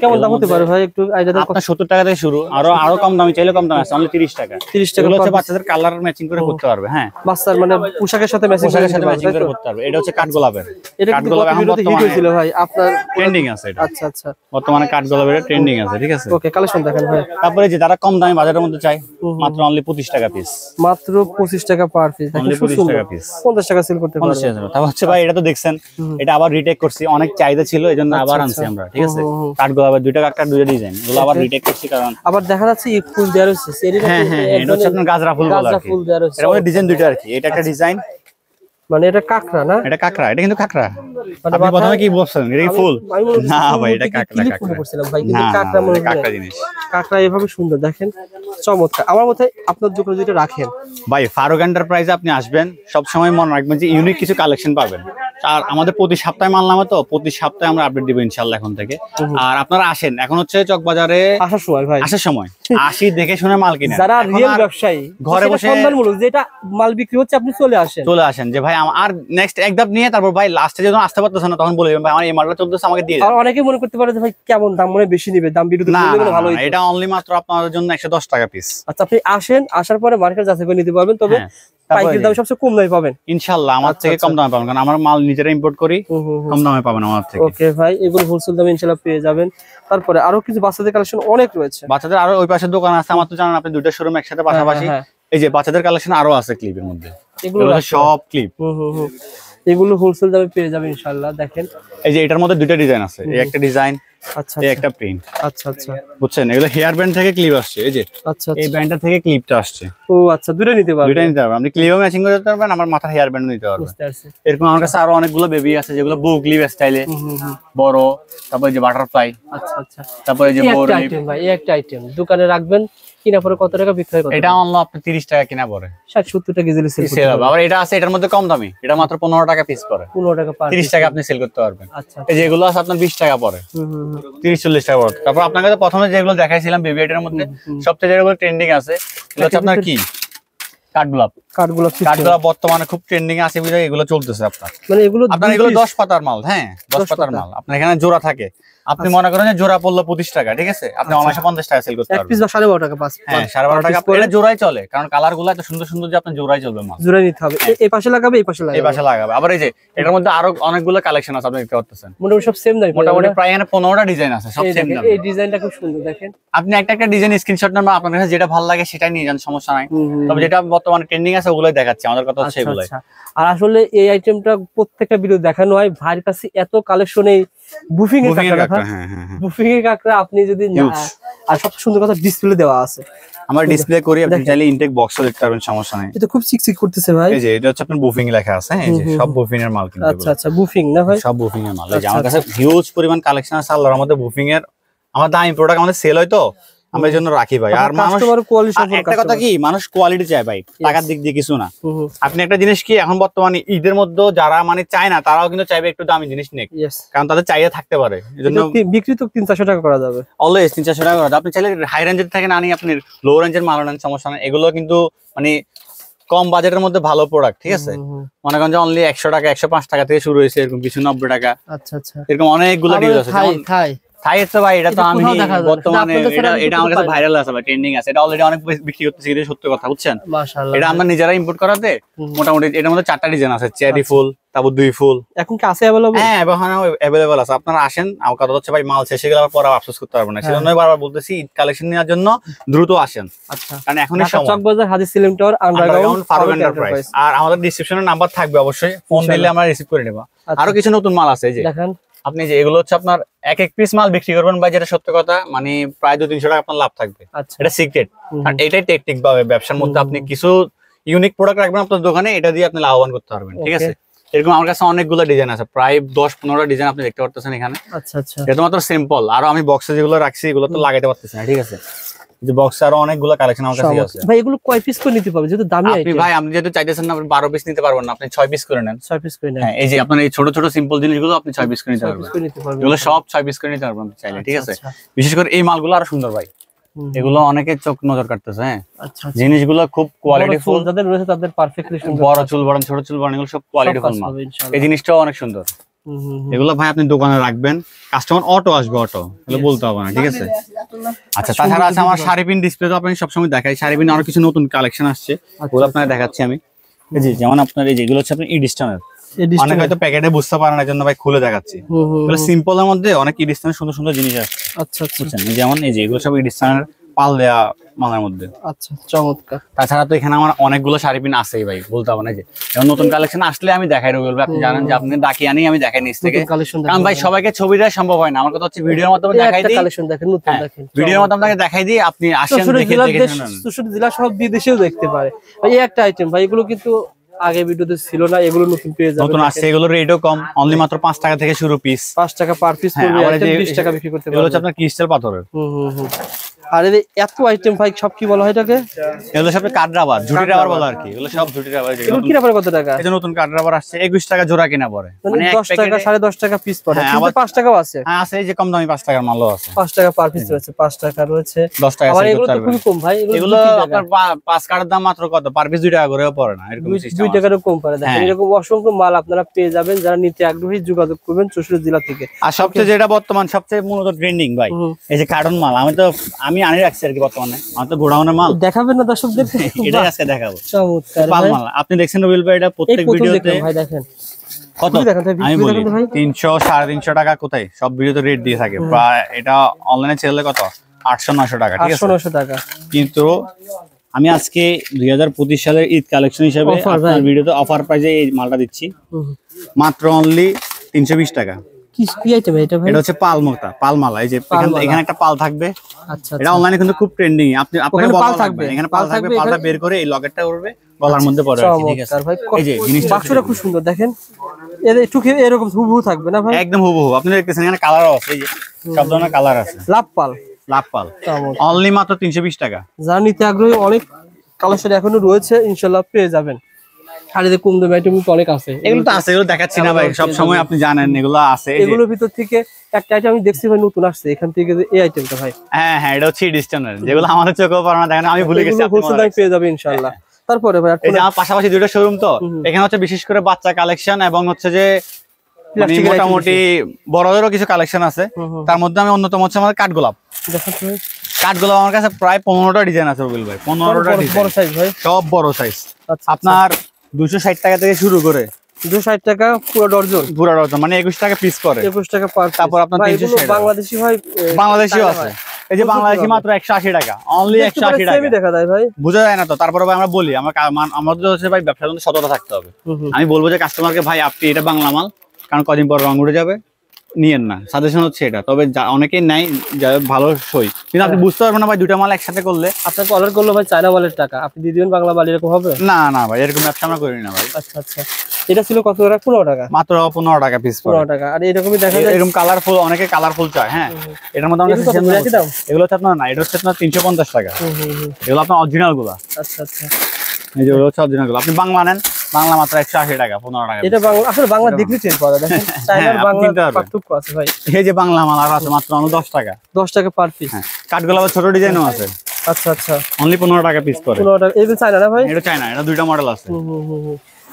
কেমন দাম হতে পারে ভাই একটু আইডিয়া দেন? আপনার 70 টাকা থেকে শুরু, আরো কম দামি চাইলে কম দাম আছে, অনলি 30 টাকা। 30 টাকা হচ্ছে বাচ্চাদের কালার ম্যাচিং করে করতে পারবে। হ্যাঁ, বাচ্চার মানে পোশাকের সাথে ম্যাচিং করে করতে পারবে। এটা হচ্ছে কাঠগোলাপের। এটা কাঠগোলাপ এখন হিট হয়েছিল ভাই, আপনার ট্রেন্ডিং আছে এটা। আচ্ছা আচ্ছা, বর্তমানে কাঠগোলাপের ট্রেন্ডিং আছে, ঠিক আছে? ওকে, কালেকশন দেখেন ভাই। তারপরে যে যারা কম দামি বাজারের মধ্যে চাই, মাত্র অনলি 25 টাকা পিস। মাত্র 25 টাকা পার পিস। অনলি 25 টাকা পিস, 50 টাকা সেল করতে পারবে। তারপর হচ্ছে ভাই, এটা তো দেখছেন, এটা আবার রিটেক করছি, অনেক চাহিদা ছিল, এজন্য আবার আনছি আমরা, ঠিক আছে? কাঠগোলাপের 2টা কাঠটার 2টা ডিজাইন, এগুলো আবার রিটেক করছি। কারণ আবার দেখা যাচ্ছে এই ফুল দেওয়া রয়েছে। হ্যাঁ হ্যাঁ, এটা হচ্ছে আপনার গাজরা ফুল বলা আর কি। এটা মধ্যে ডিজাইন 2টা আর কি। এটা একটা ডিজাইন, মানে এটা কাকড়া না? এটা কাকড়া, এটা কিন্তু কাকড়া। আপনি প্রথমে কি বলছেন, এটা কি ফুল? না ভাই, এটা কাকড়া। ভাই কিন্তু কাকড়া মনে হয়, কাকড়া জিনিস। কাকড়া এভাবে সুন্দর, দেখেন চমৎকার। আমার মতে আপনার দোকানে যেটা রাখেন ভাই, ফারুক এন্টারপ্রাইজে আপনি আসবেন, সব সময় মনে রাখবেন যে ইউনিক কিছু কালেকশন পাবেন। আর আমাদের প্রতি সপ্তাহে মাল নামে, তো প্রতি সপ্তাহে আমরা আপডেট দিব ইনশাআল্লাহ এখন থেকে। আর আপনারা আসেন, এখন হচ্ছে চকবাজারে আসার সময় ভাই, আসার সময় আসি, দেখে শুনে মাল কিনেন। যারা রিয়েল ব্যবসায়ী, ঘরে বসে সম্মানমূলক যেটা মাল বিক্রি হচ্ছে, আপনি চলে আসেন যে ভাই আর নেক্সট এক ধাপ নিয়ে, তারপর ভাই লাস্টে যখন আসতে পারতেছেন না, তখন বলে দিবেন ভাই আমার এই মালটা চলতেছে, আমাকে দিয়ে দেন। আর অনেকে মনে করতে পারে যে ভাই কেমন দাম, মনে বেশি নিবে, দাম বিরুদ্ধে বলে ভালো হইতো। এটা অনলি মাত্র আপনাদের জন্য 110 টাকা পিস। আচ্ছা, আপনি আসেন, আসার পরে মার্কেট যাচাই করে নিতে পারবেন, তবে পাইকারি দামে সবচেয়ে কম দামে পাবেন ইনশাআল্লাহ। আমার থেকে কম দামে পাবেন, কারণ আমার মাল নিজেরা ইম্পোর্ট করি, কম দামে পাবেন আমার থেকে। ওকে ভাই, এগুলো হোলসেল দামে ইনশাআল্লাহ পেয়ে যাবেন। তারপরে আরো কিছু বাচ্চাদের কালেকশন অনেক রয়েছে। বাচ্চাদের আরো ওই পাশে দোকান আছে, আমার তো জানেন আপনি, 2টা শোরুম একসাথে পাশাপাশি। এই যে বাচ্চাদের কালেকশন আরো আছে ক্লিপের মধ্যে, এগুলো সব ক্লিপ। এগুলো হোলসেল দামে পেয়ে যাবেন ইনশাআল্লাহ। দেখেন এই যে এটার মধ্যে 2টা ডিজাইন আছে, এই একটা ডিজাইন, আচ্ছা এই একটা প্রিন্ট। আচ্ছা আচ্ছা বুঝছেন, এগুলো হেয়ার ব্যান্ড থেকে ক্লিপ আসছে, এই যে আচ্ছা এই ব্যান্ডটা থেকে ক্লিপটা আসছে। ও আচ্ছা, দুটো নিতে পারবেন, দুইটা নিতে পারবেন, আপনি ক্লিপও ম্যাচিং করতে পারবেন, আমার মাথার হেয়ার ব্যান্ড নিতে পারবেন। বুঝতে পারছি। এরকম আমার কাছে আরো অনেকগুলো বেবি আছে যেগুলো বউ ক্লিপ স্টাইলে বড়, তারপরে যে বাটারফ্লাই, আচ্ছা আচ্ছা, তারপরে যে বড় আইটেম ভাই, এই একটা আইটেম দোকানে রাখবেন, কিনা পরে কত টাকা বিক্রি করে? এটা অনলি আপনি 30 টাকা কিনা পড়ে 60-70 টাকা ইজিলি সেল সেল হবে। আবার এটা আছে এটার মধ্যে কম দামি, এটা মাত্র 15 টাকা পিস পড়ে, 15 টাকা পার 30 টাকা আপনি সেল করতে পারবেন। আচ্ছা, এই যেগুলো আছে আপনার 20 টাকা পড়ে, 30-40 টাকা পড়ে। তারপর আপনাকে প্রথমে যেগুলো দেখাইছিলাম বেবি এটার মধ্যে সবচেয়ে যেগুলো ট্রেন্ডিং আছে এগুলো হচ্ছে আপনার কি কাঠগোলাপ। কাঠগোলাপ বর্তমানে খুব ট্রেন্ডিং আছে, বুঝে এগুলো চলতেছে আপনার। মানে এগুলো 10 পাতার মাল, হ্যাঁ 10 পাতার মাল। আপনার এখানে জোড়া থাকে, আপনি মনে করেন যে জোড়া পড়লো 25 টাকা, ঠিক আছে, আপনি অনায়াসে 50 টাকা সেল করতে এক পারবেন। পিস 12.5 টাকা পাস, হ্যাঁ 12.5 টাকা এটা জোড়াই চলে, কারণ কালার গুলো এত সুন্দর সুন্দর যে আপনি জোড়াই চলবে মাল। জোড়াই নিতে হবে, এই পাশে লাগাবে এই পাশে লাগাবে, এই পাশে লাগাবে। আবার এই যে এটার মধ্যে আরো অনেকগুলো কালেকশন আছে, আপনি দেখতে পাচ্ছেন মোটামুটি সব সেম দাম, মোটামুটি প্রায় এখানে 15টা ডিজাইন আছে, সব সেম দাম। এই ডিজাইনটা খুব সুন্দর, দেখেন আপনি একটা একটা ডিজাইন স্ক্রিনশট নেন, আপনার কাছে যেটা ভালো লাগে সেটাই নিয়ে যান, সমস্যা নাই। তবে যেটা বর্তমানে ট্রেন্ডিং আছে ওগুলোই দেখাচ্ছি, আমাদের কথা হচ্ছে এগুলাই। আর আসলে এই আইটেমটা প্রত্যেকটা ভিডিও দেখানো হয়, ভাইয়ের কাছে এত কালেকশন, এই বুফিং এর কাঁকড়া, বুফিং এর কাঁকড়া আপনি যদি আর সবচেয়ে সুন্দর কথা ডিসপ্লে দেওয়া আছে, আমরা ডিসপ্লে করি, আপনি চাইলে ইনটেক বক্সও দেখতে পারবেন, সমস্যা নাই। এটা খুব চিকচিক করতেছে ভাই, এই যে এটা হচ্ছে আপনার বুফিং লেখা আছে, হ্যাঁ এই যে সব বুফিং এর মাল কিন্তু। আচ্ছা আচ্ছা, বুফিং না ভাই, সব বুফিং এর মাল। এই যে আমার কাছে হিউজ পরিমাণ কালেকশন আছে আল্লাহর মধ্যে বুফিং এর। আমার দামি প্রোডাক্ট আমাদের সেল হয় তো আমরা এই জন্য রাখি ভাই। আর মানুষ একটা কথা কি, মানুষ কোয়ালিটি চায় ভাই, টাকার দিক দিয়ে কিছু না। আপনি একটা জিনিস কি এখন বর্তমানে ঈদের মধ্যে যারা মানে চায় না তারাও কিন্তু চাইবে একটু দামি জিনিস নিক, কারণ তাদের চাহিদা থাকতে পারে। এজন্য বিক্রি তো 300-400 টাকা করা যাবে, অলওয়েজ 300-400 টাকা করা যাবে। আপনি চাইলে হাই রেঞ্জের থেকে না নিয়ে আপনি লো রেঞ্জের মাল নেন, সমস্যা নাই। এগুলো কিন্তু মানে কম বাজেটের মধ্যে ভালো প্রোডাক্ট, ঠিক আছে। মনে করেন যে অনলি 100 টাকা 105 টাকা থেকে শুরু হয়েছে, এরকম কিছু 90 টাকা। আচ্ছা আচ্ছা, এরকম অনেকগুলো ডিজাইন আছে। থাইয়ের তো ভাই এটা তো আমি বর্তমানে এটা আমার কাছে ভাইরাল আছে ভাই, ট্রেন্ডিং আছে, এটা অলরেডি অনেক বিক্রি করতেছি, এটা সত্য কথা, বুঝছেন। মাশাআল্লাহ, এটা আমরা নিজেরা ইম্পোর্ট করাতে মোটামুটি এটার মধ্যে 4টা ডিজাইন আছে, চেরি ফুল, তারপর 2 ফুল। এখন কি আছে अवेलेबल? হ্যাঁ এখন अवेलेबल আছে, আপনারা আসেন। আমার কথা হচ্ছে ভাই মাল শেষে গেলে পরে আফসোস করতে পারবেন না, সেজন্যই বারবার বলতেছি কালেকশন নেওয়ার জন্য দ্রুত আসেন। আচ্ছা, কারণ এখনই সময়। Chawkbazar Haji Selim tower underground Faruk enterprise. আর আমাদের ডেসক্রিপশনে নাম্বার থাকবে, অবশ্যই ফোন দিলে আমরা রিসিভ করে নেব। আরো কিছু নতুন মাল আছে, যে দেখেন আপনি যে এগুলো হচ্ছে আপনার এক পিস মাল বিক্রি করবেন ভাই, যেটা সত্য কথা, মানে প্রায় 200-300 টাকা আপনার লাভ থাকবে। এটা সিক্রেট, আর এটাই টেকনিক পাবে ব্যবসার মধ্যে। আপনি কিছু ইউনিক প্রোডাক্ট রাখবেন আপনার দোকানে, এটা দিয়ে আপনি লাভবান করতে পারবেন, ঠিক আছে। এরকম আমার কাছে অনেকগুলো ডিজাইন আছে, প্রায় 10-15টা ডিজাইন আপনি দেখতে পারতেছেন এখানে। আচ্ছা আচ্ছা, এটা মাত্র স্যাম্পল, আর আমি বক্সে যেগুলো রাখছি এগুলো তো লাগাইতে পারতেছি না, ঠিক আছে। যে বক্সে আরো অনেকগুলো কালেকশন আমার কাছে আছে ভাই। এগুলো কয় পিস করে নিতে পারবে, যেহেতু দামি আইটেম? ভাই আপনি যেহেতু চাইতেছেন না, আপনি 12 পিস নিতে পারবেন না, আপনি 6 পিস করে নেন। 6 পিস করে নেন, হ্যাঁ এই যে আপনার এই ছোট ছোট সিম্পল জিনিসগুলো আপনি 6 পিস করে নিতে পারবেন। এগুলো সব 6 পিস করে নিতে পারবেন চাইলে, ঠিক আছে। বিশেষ করে এই মালগুলো আরো সুন্দর ভাই, এগুলো অনেকে চোখ নজর কাটতেছে। হ্যাঁ জিনিসগুলো খুব কোয়ালিটি ফুল, যাদের রয়েছে তাদের পারফেক্টলি সুন্দর। বড় চুল বড় ছোট চুল বড় এগুলো সব কোয়ালিটি ফুল মাল। এই জিনিসটাও অনেক সুন্দর। এগুলো ভাই আপনি দোকানে রাখবেন, কাস্টমার অটো আসবে, অটো এগুলো বলতে হবে না, ঠিক আছে। আচ্ছা তাছাড়া আছে আমার শাড়ি পিন ডিসপ্লে, তো আপনি সবসময় দেখাই শাড়ি পিন আরো কিছু নতুন কালেকশন আসছে, ওগুলো আপনাকে দেখাচ্ছি আমি। এই যে যেমন আপনার এই যেগুলো হচ্ছে আপনি ইডিস্টনের, অনেক হয়তো প্যাকেটে বুঝতে পারেন না, জন্য ভাই খুলে দেখাচ্ছি। এগুলো সিম্পলের মধ্যে অনেক ইডিস্টনের সুন্দর সুন্দর জিনিস আসছে। আচ্ছা আচ্ছা, যেমন এই যে এগুলো সব ইডিস্টনের পাল দেয়া মালের মধ্যে। আচ্ছা চমৎকার। তাছাড়া তো এখানে আমার অনেকগুলো শাড়ি পিন আছেই ভাই, বলতে হবে না। যে যেমন নতুন কালেকশন আসলে আমি দেখাই বলবো, আপনি জানেন যে আপনি ডাকি আনি আমি দেখাই নিচ থেকে, কারণ ভাই সবাইকে ছবি দেওয়া সম্ভব হয় না। আমার কথা হচ্ছে ভিডিওর মাধ্যমে দেখাই দিই, ভিডিওর মাধ্যমে আপনাকে দেখাই দিই, আপনি আসেন দেখে দেখে শুনুন। 64 জেলা সব বিদেশেও দেখতে পারে ভাই। এই একটা আইটেম ভাই, এগুলো কিন্তু আগে ভিডিওতে ছিল না, এগুলো নতুন পেয়ে যাবেন, নতুন আসছে। এগুলো রেটও কম, অনলি মাত্র 5 টাকা থেকে শুরু পিস, 5 টাকা পার পিস পড়বে, আইটেম 20 টাকা বিক্রি করতে পারবেন। এগুলো হচ্ছে আপনার ক্রিস্টাল পাথরের। আর এত আইটেম ভাই, সব কি বলা হয় এটাকে? এগুলো সব কাঠ রাবার, ঝুটি রাবার বলা আর কি। এগুলো সব ঝুটি রাবার। এগুলো কি রাবার কত টাকা? এই যে নতুন কাঠ রাবার আসছে 21 টাকা জোড়া কিনা পড়ে, মানে 10 টাকা 10.5 টাকা পিস পড়ে। কিন্তু 5 টাকাও আছে। হ্যাঁ আছে, এই যে কম দামি 5 টাকার মালও আছে। 5 টাকা পার পিস রয়েছে, 5 টাকা রয়েছে, 10 টাকা। আর এগুলো তো খুবই কম ভাই। এগুলো আপনার 5 কাঠের দাম মাত্র কত, পার পিস 2 টাকা করেও পড়ে না, এরকম সিস্টেম 2 টাকারও কম পড়ে। দেখেন এরকম অসংখ্য মাল আপনারা পেয়ে যাবেন, যারা নিতে আগ্রহী যোগাযোগ করবেন 64 জেলা থেকে। আর সবচেয়ে যেটা বর্তমান সবচেয়ে মূলত ট্রেন্ডিং ভাই, এই যে কার্টন মাল। আমি আনি রাখছি আর কি বর্তমানে, আমার তো গোডাউনের মাল। দেখাবেন না দর্শকদের? এটাই আজকে দেখাবো। চমৎকার পাল মাল। আপনি দেখছেন রবিল ভাই, এটা প্রত্যেক ভিডিওতে ভাই দেখেন কত আমি বলি 300-350 টাকা কোথায় সব ভিডিওতে রেট দিয়ে থাকে। প্রায় এটা অনলাইনে ছেড়ে কত 800-900 টাকা, ঠিক আছে 800-900 টাকা। কিন্তু আমি আজকে 2025 সালের ঈদ কালেকশন হিসেবে আপনার ভিডিওতে অফার প্রাইজে এই মালটা দিচ্ছি মাত্র অনলি 320 টাকা। কি আইটেম এটা ভাই? এটা হচ্ছে পালমোটা, পালমালা। এই যে এখানে একটা পাল থাকবে। আচ্ছা, এটা অনলাইনে কিন্তু খুব ট্রেন্ডিং। আপনাকে পাল থাকবে, এখানে পাল থাকবে, পালটা বের করে এই লকেটটা উঠবে গলার মধ্যে পড়ে আর কি, ঠিক আছে? এই যে জিনিসটা বাক্সটা খুব সুন্দর দেখেন, এর একটু এরকম হুবহু থাকবে না ভাই? একদম হুবহু। আপনি দেখতেছেন এখানে কালারও আছে, এই যে সব ধরনের কালার আছে। লাভ পাল অনলি মাত্র 320 টাকা। যারা নিতে আগ্রহী, অনেক কালেকশন এখনো রয়েছে, ইনশাআল্লাহ পেয়ে যাবেন। আর এদের কম দামি আইটেম কিন্তু অনেক আছে। এগুলো তো আছে, এগুলো দেখাচ্ছি না ভাই, সব সময় আপনি জানেন এগুলো আছে। এগুলোর ভিতর থেকে একটা আইটেম আমি দেখছি ভাই নতুন আসছে, এখান থেকে এই আইটেমটা ভাই। হ্যাঁ হ্যাঁ, এটা হচ্ছে ডিস্টনের, যেগুলো আমাদের চোখেও পড়ে না, দেখেন আমি ভুলে গেছি। আপনি হোলসেল দামে পেয়ে যাবেন ইনশাআল্লাহ। তারপরে ভাই এই যে আমার পাশাপাশি দুটো শোরুম, তো এখানে হচ্ছে বিশেষ করে বাচ্চা কালেকশন এবং হচ্ছে যে মোটামুটি বড়দেরও কিছু কালেকশন আছে। তার মধ্যে আমি অন্যতম হচ্ছে আমাদের কাঠগোলাপ। কাঠগোলাপ আমার কাছে প্রায় 15টা ডিজাইন আছে রবিল ভাই, 15টা বড় সাইজ ভাই, সব বড় সাইজ। আপনার 260 টাকা থেকে শুরু করে 260 টাকা পুরো ডজন, মানে 21 টাকা পিস করে, 21 টাকা পার। তারপর আপনার 360 বাংলাদেশি ভাই, বাংলাদেশিও আছে। এই যে বাংলাদেশি মাত্র 180 টাকা, অনলি 180 টাকা। সেমি দেখা যায় ভাই, বোঝা যায় না তো। তারপরে ভাই আমরা বলি, আমাদের হচ্ছে ভাই ব্যবসার মধ্যে সততা থাকতে হবে। আমি বলবো যে কাস্টমারকে, ভাই আপনি এটা বাংলা মাল, কারণ কদিন পর রং উঠে যাবে, নিয়েন না। সাজেশন হচ্ছে এটা। তবে অনেকেই নাই ভালো সই, কিন্তু আপনি বুঝতে পারবেন না ভাই দুটা মাল একসাথে করলে। আপনাকে অর্ডার করলো ভাই চায়না মালের টাকা, আপনি দিয়ে দিবেন বাংলা মাল, এরকম হবে না? না ভাই, এরকম ব্যবসা আমরা করি না ভাই। আচ্ছা আচ্ছা, এটা ছিল কত টাকা? 15 টাকা, মাত্র 15 টাকা পিস, 15 টাকা। আর এরকমই দেখা যায়, এরকম কালারফুল, অনেকে কালারফুল চায়। হ্যাঁ, এটার মধ্যে আমরা এগুলো হচ্ছে আপনার না, এটা হচ্ছে আপনার 350 টাকা। এগুলো আপনার অরিজিনাল গুলা। আচ্ছা আচ্ছা, এই যে হচ্ছে অরিজিনাল গুলো। আপনি বাংলা নেন, বাংলা মাত্র 180 টাকা, 15 টাকা। এটা বাংলা, আসলে বাংলা দেখলে চেঞ্জ করা দেখেন, চায়নার বাংলা পার্থক্য আছে ভাই। এই যে বাংলা মাল আর আছে মাত্র 10 টাকা, 10 টাকা পার পিস। কাঠগোলাপের ছোট ডিজাইনও আছে। আচ্ছা আচ্ছা, অনলি 15 টাকা পিস করে। 15 টাকা। এটা চায়না না ভাই? এটা চায়না, এটা দুইটা মডেল আছে।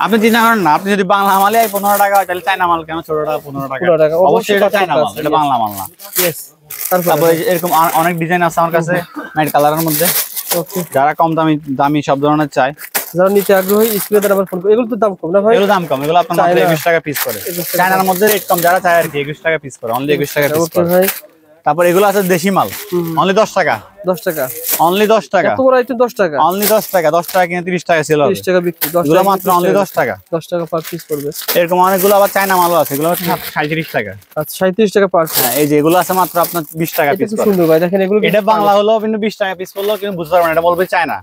আপনি চিন্তা করেন না, আপনি যদি বাংলা মালে 15 টাকা হয়, তাহলে চায়না মাল কেন ছোটটা 15 টাকা? অবশ্যই এটা চায়না মাল, এটা বাংলা মাল না। यस। তারপর এরকম অনেক ডিজাইন আছে আমার কাছে নাইট কালারের মধ্যে। ওকে, যারা কম দামি সব ধরনের চাই, যারা নিতে আগ্রহী স্ক্রিনে দেওয়া নাম্বার ফোন করুন। এগুলো তো দাম কম না ভাই? এগুলো দাম কম, এগুলো আপনার মাত্র 21 টাকা পিস করে। চায়নার মধ্যে রেট কম, যারা চায় আর কি 21 টাকা পিস করে, অনলি 21 টাকা পিস করে। ওকে ভাই। তারপর এগুলো আছে দেশি মাল, অনলি 10 টাকা। 10 টাকা, অনলি 10 টাকা। কত বড় আইটেম? 10 টাকা, অনলি 10 টাকা। 10 টাকা কিনে 30 টাকা সেল হবে, 30 টাকা বিক্রি। 10 টাকা মাত্র, অনলি 10 টাকা। 10 টাকা পার পিস পড়বে। এরকম অনেকগুলো আবার চায়না মালও আছে, এগুলো হচ্ছে 37 টাকা। আচ্ছা, 37 টাকা পার পিস। হ্যাঁ, এই যে এগুলো আছে মাত্র আপনার 20 টাকা পিস। খুব সুন্দর ভাই, দেখেন এগুলো। এটা বাংলা হলো কিন্তু 20 টাকা পিস পড়লো, কিন্তু বুঝতে পারবেন এটা বলবে চায়না।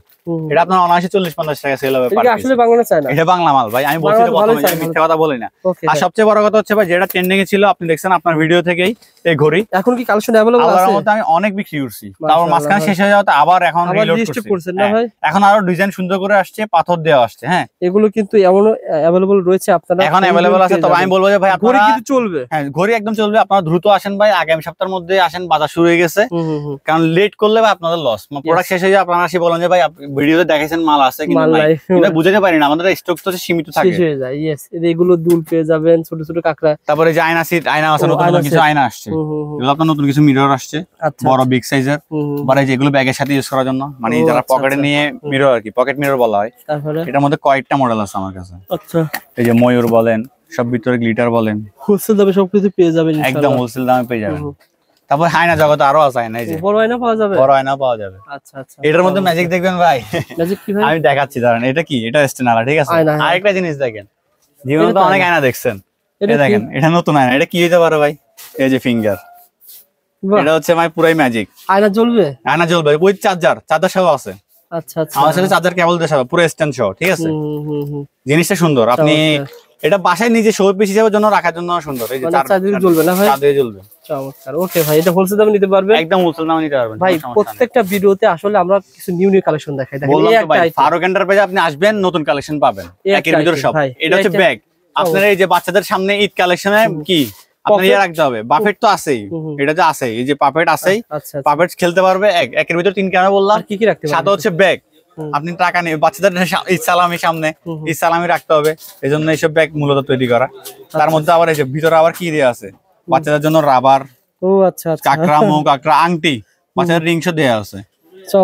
এটা আপনার অনায়াসে 40-50 টাকা সেল হবে। এটা আসলে বাংলা না চায়না? এটা বাংলা মাল ভাই, আমি বলছি তো প্রথমে, আমি মিথ্যা কথা বলি না। আর সবচেয়ে বড় কথা হচ্ছে ভাই, যেটা ট্রেন্ডিং এ ছিল আপনি দেখছেন আপনার ভিডিও থেকেই, এই ঘড়ি এখন কি কালেকশন अवेलेबल আছে? আল্লাহর মতে আমি অনেক বিক্রি করছি, তারপর মাঝখানে শেষ হয়ে যাওয়াতে আবার এখন রিলোড করছি না ভাই। এখন আরো ডিজাইন সুন্দর করে আসছে, পাথর দেওয়া আসছে। হ্যাঁ, এগুলো কিন্তু এমনও अवेलेबल রয়েছে, আপনারা এখন अवेलेबल আছে। তবে আমি বলবো যে ভাই, ঘড়ি কিন্তু চলবে। হ্যাঁ, ঘড়ি একদম চলবে। আপনারা দ্রুত আসেন ভাই, আগামী সপ্তাহের মধ্যে আসেন, বাজার শুরু হয়ে গেছে। কারণ লেট করলে ভাই আপনাদের লস, প্রোডাক্ট শেষ হয়ে যায়, আপনারা এসে বলেন যে ভাই ভিডিওতে দেখাইছেন মাল আছে কিন্তু নাই, কিন্তু বুঝতে পারি না, আমাদের স্টক তো সীমিত থাকে, শেষ হয়ে যায়। यस, এগুলো দুল পেয়ে যাবেন, ছোট ছোট কাকড়া। তারপরে যে আয়না সিট, আয়না আছে, নতুন কিছু আয়না আসছে, এগুলো আপনার নতুন কিছু মিরর আসছে, বড় বিগ সাইজের। মানে যেগুলো ব্যাগের সাথে ইউজ করার জন্য, মানে যারা পকেটে নিয়ে মিরর আর কি, পকেট মিরর বলা হয়। এটার মধ্যে কয়েকটা মডেল আছে আমার কাছে। আচ্ছা, এই যে ময়ূর বলেন, সব ভিতরে গ্লিটার বলেন, হোলসেল দামে সবকিছু পেয়ে যাবেন, একদম হোলসেল দামে পেয়ে যাবেন। তারপর আয়না জগতে আরো আছে আয়না, এই যে বড় আয়না পাওয়া যাবে, বড় আয়না পাওয়া যাবে। আচ্ছা আচ্ছা, এটার মধ্যে ম্যাজিক দেখবেন ভাই। ম্যাজিক কি ভাই? আমি দেখাচ্ছি, দাঁড়ান। এটা কি? এটা স্টেনালা, ঠিক আছে। আরেকটা জিনিস দেখেন, জীবনে তো অনেক আয়না দেখছেন, এটা দেখেন, এটা নতুন আয়না। এটা কি হইতে পারে ভাই? এই যে ফিঙ্গার, এটা হচ্ছে ভাই পুরাই ম্যাজিক। আয়না জ্বলবে? আয়না জ্বলবে, ওই চার্জার সহ আছে। আচ্ছা আচ্ছা, আমার সাথে চার্জার কেবল দেওয়া হবে, পুরো স্ট্যান্ড সহ, ঠিক আছে। জিনিসটা সুন্দর, আপনি এটা বাসায় নিজে শো পিস হিসেবে জন্য রাখার জন্য সুন্দর। এই যে চার্জার জ্বলবে না ভাই? চার্জার জ্বলবে। চমৎকার। ওকে ভাই, এটা হোলসেল দামে নিতে পারবেন, একদম হোলসেল দামে নিতে পারবেন ভাই। প্রত্যেকটা ভিডিওতে আসলে আমরা কিছু নিউ কালেকশন দেখাই। দেখেন এই একটা ফারুক এন্টারপ্রাইজে আপনি আসবেন, নতুন কালেকশন পাবেন, একের ভিতর সব। এটা হচ্ছে ব্যাগ। আপনার এই যে বাচ্চাদের সামনে ঈদ কালেকশনে কি আপনার ইয়ে রাখতে হবে, বাফেট তো আছেই, এটা যে আছে, এই যে পাপেট আছেই, পাপেট খেলতে পারবে। একের ভিতর 3 কেন বললাম, কি কি রাখতে হবে? সাথে হচ্ছে ব্যাগ। আপনি টাকা নিয়ে বাচ্চাদের ঈদ সালামি সামনে, ঈদ সালামি রাখতে হবে, এই জন্য এইসব ব্যাগ মূলত তৈরি করা। তার মধ্যে আবার এই যে ভিতরে আবার কি দেওয়া আছে, বাচ্চাদের জন্য রাবার, ও আচ্ছা, কাকড়া, কাকড়া, আংটি, বাচ্চাদের রিংসও দেওয়া আছে।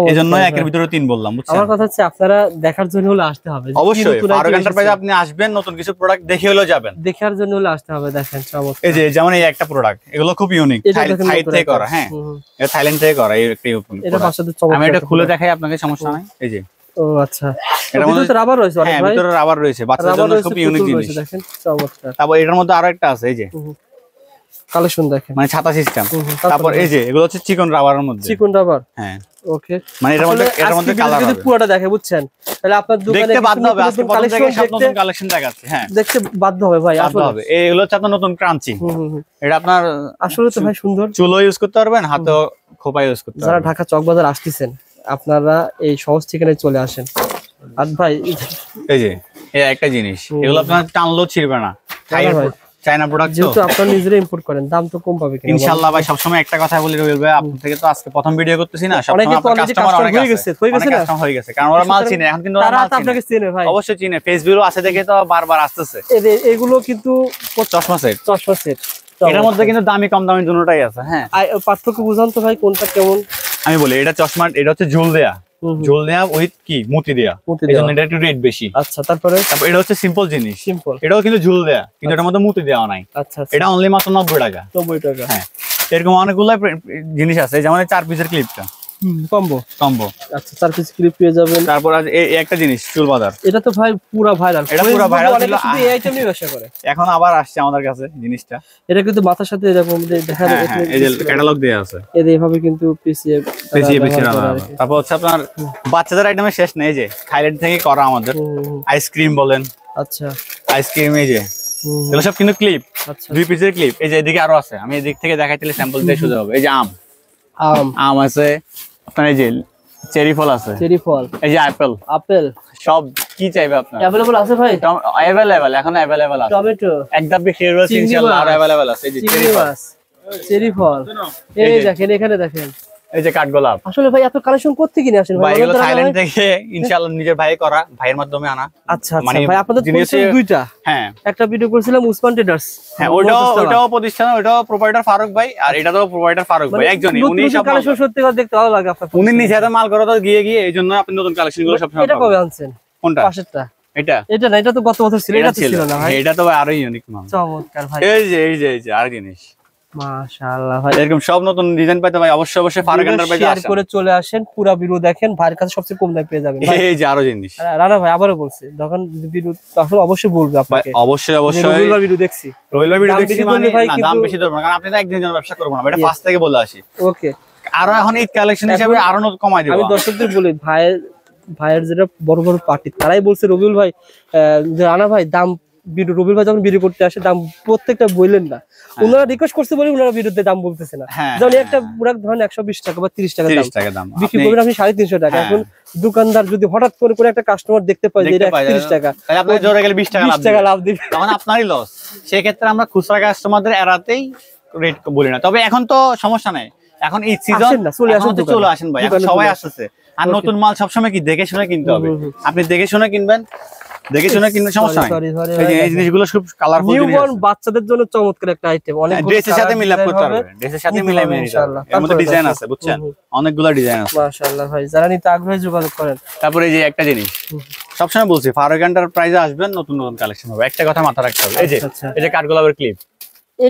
এই জন্য একের ভিতরে 3 বললাম, বুঝছেন? আমার কথা হচ্ছে আপনারা দেখার জন্য হলে আসতে হবে, অবশ্যই। ফারুক এন্টারপ্রাইজে আপনি আসবেন, নতুন কিছু প্রোডাক্ট দেখে হলেও যাবেন, দেখার জন্য হলে আসতে হবে। দেখেন চমৎকার। এই যে যেমন এই একটা প্রোডাক্ট, এগুলো খুব ইউনিক, থাইল্যান্ড থেকে করা। হ্যাঁ, এটা থাইল্যান্ড থেকে করা। এটা বাচ্চাদের চমৎকার। আমি এটা খুলে দেখাই আপনাকে, সমস্যা নাই। এই যে, ও আচ্ছা, এর মধ্যে রাবার রয়েছে অনেক ভাই, ভিতরে রাবার রয়েছে, বাচ্চাদের জন্য খুব ইউনিক জিনিস। দেখেন চমৎকার। তারপর এটার মধ্যে আরো একটা আছে, এই যে কালেকশন দেখেন, মানে ছাতা সিস্টেম। তারপর এই যে এগুলো হচ্ছে চিকন রাবারের মধ্যে, চিকন রাবার। হ্যাঁ ওকে, মানে এটার মধ্যে কালার হবে। পুরোটা দেখে বুঝছেন, তাহলে আপনার দোকানে দেখতে বাধ্য হবে, আজকে প্রথম থেকে সব নতুন কালেকশন দেখাচ্ছে। হ্যাঁ দেখতে বাধ্য হবে ভাই, বাধ্য হবে। এগুলো হচ্ছে আপনার নতুন ক্রাঞ্চি, এটা আপনার আসলে তো ভাই সুন্দর, চুলো ইউজ করতে পারবেন, হাতেও খোপা ইউজ করতে পারবেন। যারা ঢাকা চকবাজার আসতেছেন আপনারা এই সহজ ঠিকানায় চলে আসেন। আর ভাই এই যে এই একটা জিনিস, এগুলো আপনার টানলেও ছিড়বে না, চায়না প্রোডাক্ট, যেহেতু আপনারা নিজেরা ইম্পোর্ট করেন, দাম তো কম পাবে কিনা ইনশাআল্লাহ ভাই। সবসময় একটা কথা বলি রবিল ভাই, আপনার থেকে তো আজকে প্রথম ভিডিও করতেছি না, সবসময় আপনার কাস্টমার অনেক হয়ে গেছে, কারণ ওরা মাল চিনে, এখন কিন্তু ওরা মাল আপনাকে চিনে ভাই, অবশ্যই চিনে, ফেসবুক আছে দেখে তো বারবার আসতেছে। এগুলো কিন্তু চশমা সেট, এটার মধ্যে কিন্তু দামি কম দামি দুটোটাই আছে। হ্যাঁ পার্থক্য বুঝান তো ভাই কোনটা কেমন। আমি বলি এটা চশমা, এটা হচ্ছে ঝুল দেয়া, ঝোল দেয়া উইথ কি মুতি দেয়া, এইজন্য এটা একটু রেট বেশি। আচ্ছা, তারপরে এটা হচ্ছে সিম্পল জিনিস, সিম্পল, এটাও কিন্তু ঝোল দেয়া, কিন্তু এটার মধ্যে মুতি দেওয়া নাই। আচ্ছা, এটা অনলি মাত্র 90 টাকা। 90 টাকা, হ্যাঁ এরকম অনেকগুলো জিনিস আছে, যেমন 4 পিসের ক্লিপটা কম্বো। আচ্ছা 4 পিস ক্লিপ পেয়ে যাবেন। তারপর এই একটা জিনিস চুল বাঁধার, এটা তো ভাই পুরো ভাইরাল, এটা পুরো ভাইরাল ছিল, শুধু এই আইটেম নিয়ে ব্যবসা করে, এখন আবার আসছে আমাদের কাছে জিনিসটা। এটা কিন্তু মাথার সাথে এরকম দেখা যায়, এই যে ক্যাটালগ দেয়া আছে, এইভাবে কিন্তু পিছিয়ে। তারপর হচ্ছে আপনার বাচ্চাদের আইটেমে শেষ নেই, যে থাইল্যান্ড থেকে করা আমাদের আইসক্রিম বলেন, আচ্ছা আইসক্রিম, এই যে এগুলো সব কিন্তু ক্লিপ, 2 পিসের ক্লিপ। এই যে এদিকে আরো আছে, আমি এদিক থেকে দেখাই দিলে স্যাম্পল দিয়ে সোজা হবে। এই যে আম আছে আপনার, এই যে চেরি ফল আছে, চেরি ফল, এই যে আপেল, সব কি চাইবে আপনার अवेलेबल আছে ভাই, अवेलेबल এখন अवेलेबल আছে। টমেটো একদম বেশি রয়েছে ইনশাআল্লাহ, আর अवेलेबल আছে। এই যে চেরি ফল, এই দেখেন, এখানে দেখেন, এই যে কাঠগোলাপ। আসলে ভাই এত কালেকশন করতে কিনে আসেন ভাই, এগুলো থাইল্যান্ড থেকে ইনশাআল্লাহ নিজের ভাই করা, ভাইয়ের মাধ্যমে আনা। আচ্ছা মানে ভাই আপনাদের প্রতিষ্ঠান দুইটা? হ্যাঁ, একটা ভিডিও করেছিলাম উসমান ট্রেডার্স, হ্যাঁ ওটাও প্রতিষ্ঠান, ওটাও প্রোভাইডার ফারুক ভাই, আর এটাও প্রোভাইডার ফারুক ভাই, একজনই। উনি সব কালেকশন সত্যি কথা দেখতে ভালো লাগে আপনার, উনি নিজে হাতে মাল করে তো গিয়ে এইজন্য আপনি নতুন কালেকশন গুলো সব সময়। এটা কবে আনছেন? কোনটা? পাশেরটা? এটা না, এটা তো গত বছর ছিল, এটা ছিল না ভাই, এটা তো আরো ইউনিক মাল, চমৎকার ভাই। এই যে আর জিনিস, মাশাআল্লাহ ভাই, এরকম সব নতুন ডিজাইন পাইতে ভাই অবশ্যই ফারুক এন্টারপ্রাইজে শেয়ার করে চলে আসেন, পুরো ভিডিও দেখেন, ভাইয়ের কাছে সবচেয়ে কম দামে পেয়ে যাবেন। এই যে আরো জিনিস, রানা ভাই আবারও বলছি, যখন ভিডিও তখন অবশ্যই বলবো আপনাকে, অবশ্যই রবিবার ভিডিও দেখছি, রবিবার ভিডিও দেখছি মানে না, দাম বেশি ধরবো না, কারণ আপনি তো একদিনের জন্য ব্যবসা করবেন না, এটা ফার্স্ট থেকে বলে আসি। ওকে, আরো এখন ঈদ কালেকশন হিসেবে আরো কমাই দেব। আমি দর্শকদের বলি, ভাইয়ের যেটা বড় বড় পার্টি তারাই বলছে রবিউল ভাই, রানা ভাই দাম, রবিউল ভাই যখন ভিডিও করতে আসে দাম প্রত্যেকটা বললেন না, ওনারা রিকোয়েস্ট করছে বলে ওনারা ভিডিওতে দাম বলতেছে না। যেমন একটা প্রোডাক্ট ধরেন 120 টাকা বা 30 টাকা দাম, বিক্রি করবেন আপনি 350 টাকা। এখন দোকানদার যদি হঠাৎ করে একটা কাস্টমার দেখতে পায় যে এটা 30 টাকা, তাহলে আপনি জোরে গেলে 20 টাকা লাভ দিবে, তখন আপনারই লস। সেই ক্ষেত্রে আমরা খুচরা কাস্টমারদের এড়াতেই রেট বলি না। তবে এখন তো সমস্যা নাই, এখন ঈদ সিজন, চলে আসেন ভাই, এখন সবাই আসছে। আর নতুন মাল সবসময় কি দেখে শুনে কিনতে হবে, আপনি দেখে শুনে কিনবেন, সমস্যা নাই। এই জিনিসগুলো খুব কালারফুল জিনিস, নিউবর্ন বাচ্চাদের জন্য চমৎকার একটা আইটেম, অনেক ড্রেসের সাথে মিলাপ করতে পারবে, ড্রেসের সাথে মিলাই ইনশাআল্লাহ। এর মধ্যে ডিজাইন আছে বুঝছেন, অনেকগুলা ডিজাইন আছে। মাশাআল্লাহ ভাই, যারা নিতে আগ্রহী যোগাযোগ করেন। তারপরে এই যে একটা জিনিস সবসময় বলছি, ফারুক এন্টারপ্রাইজে আসবেন, নতুন কালেকশন হবে। একটা কথা মাথা রাখতে হবে, এই যে কাঠগোলাপের ক্লিপ,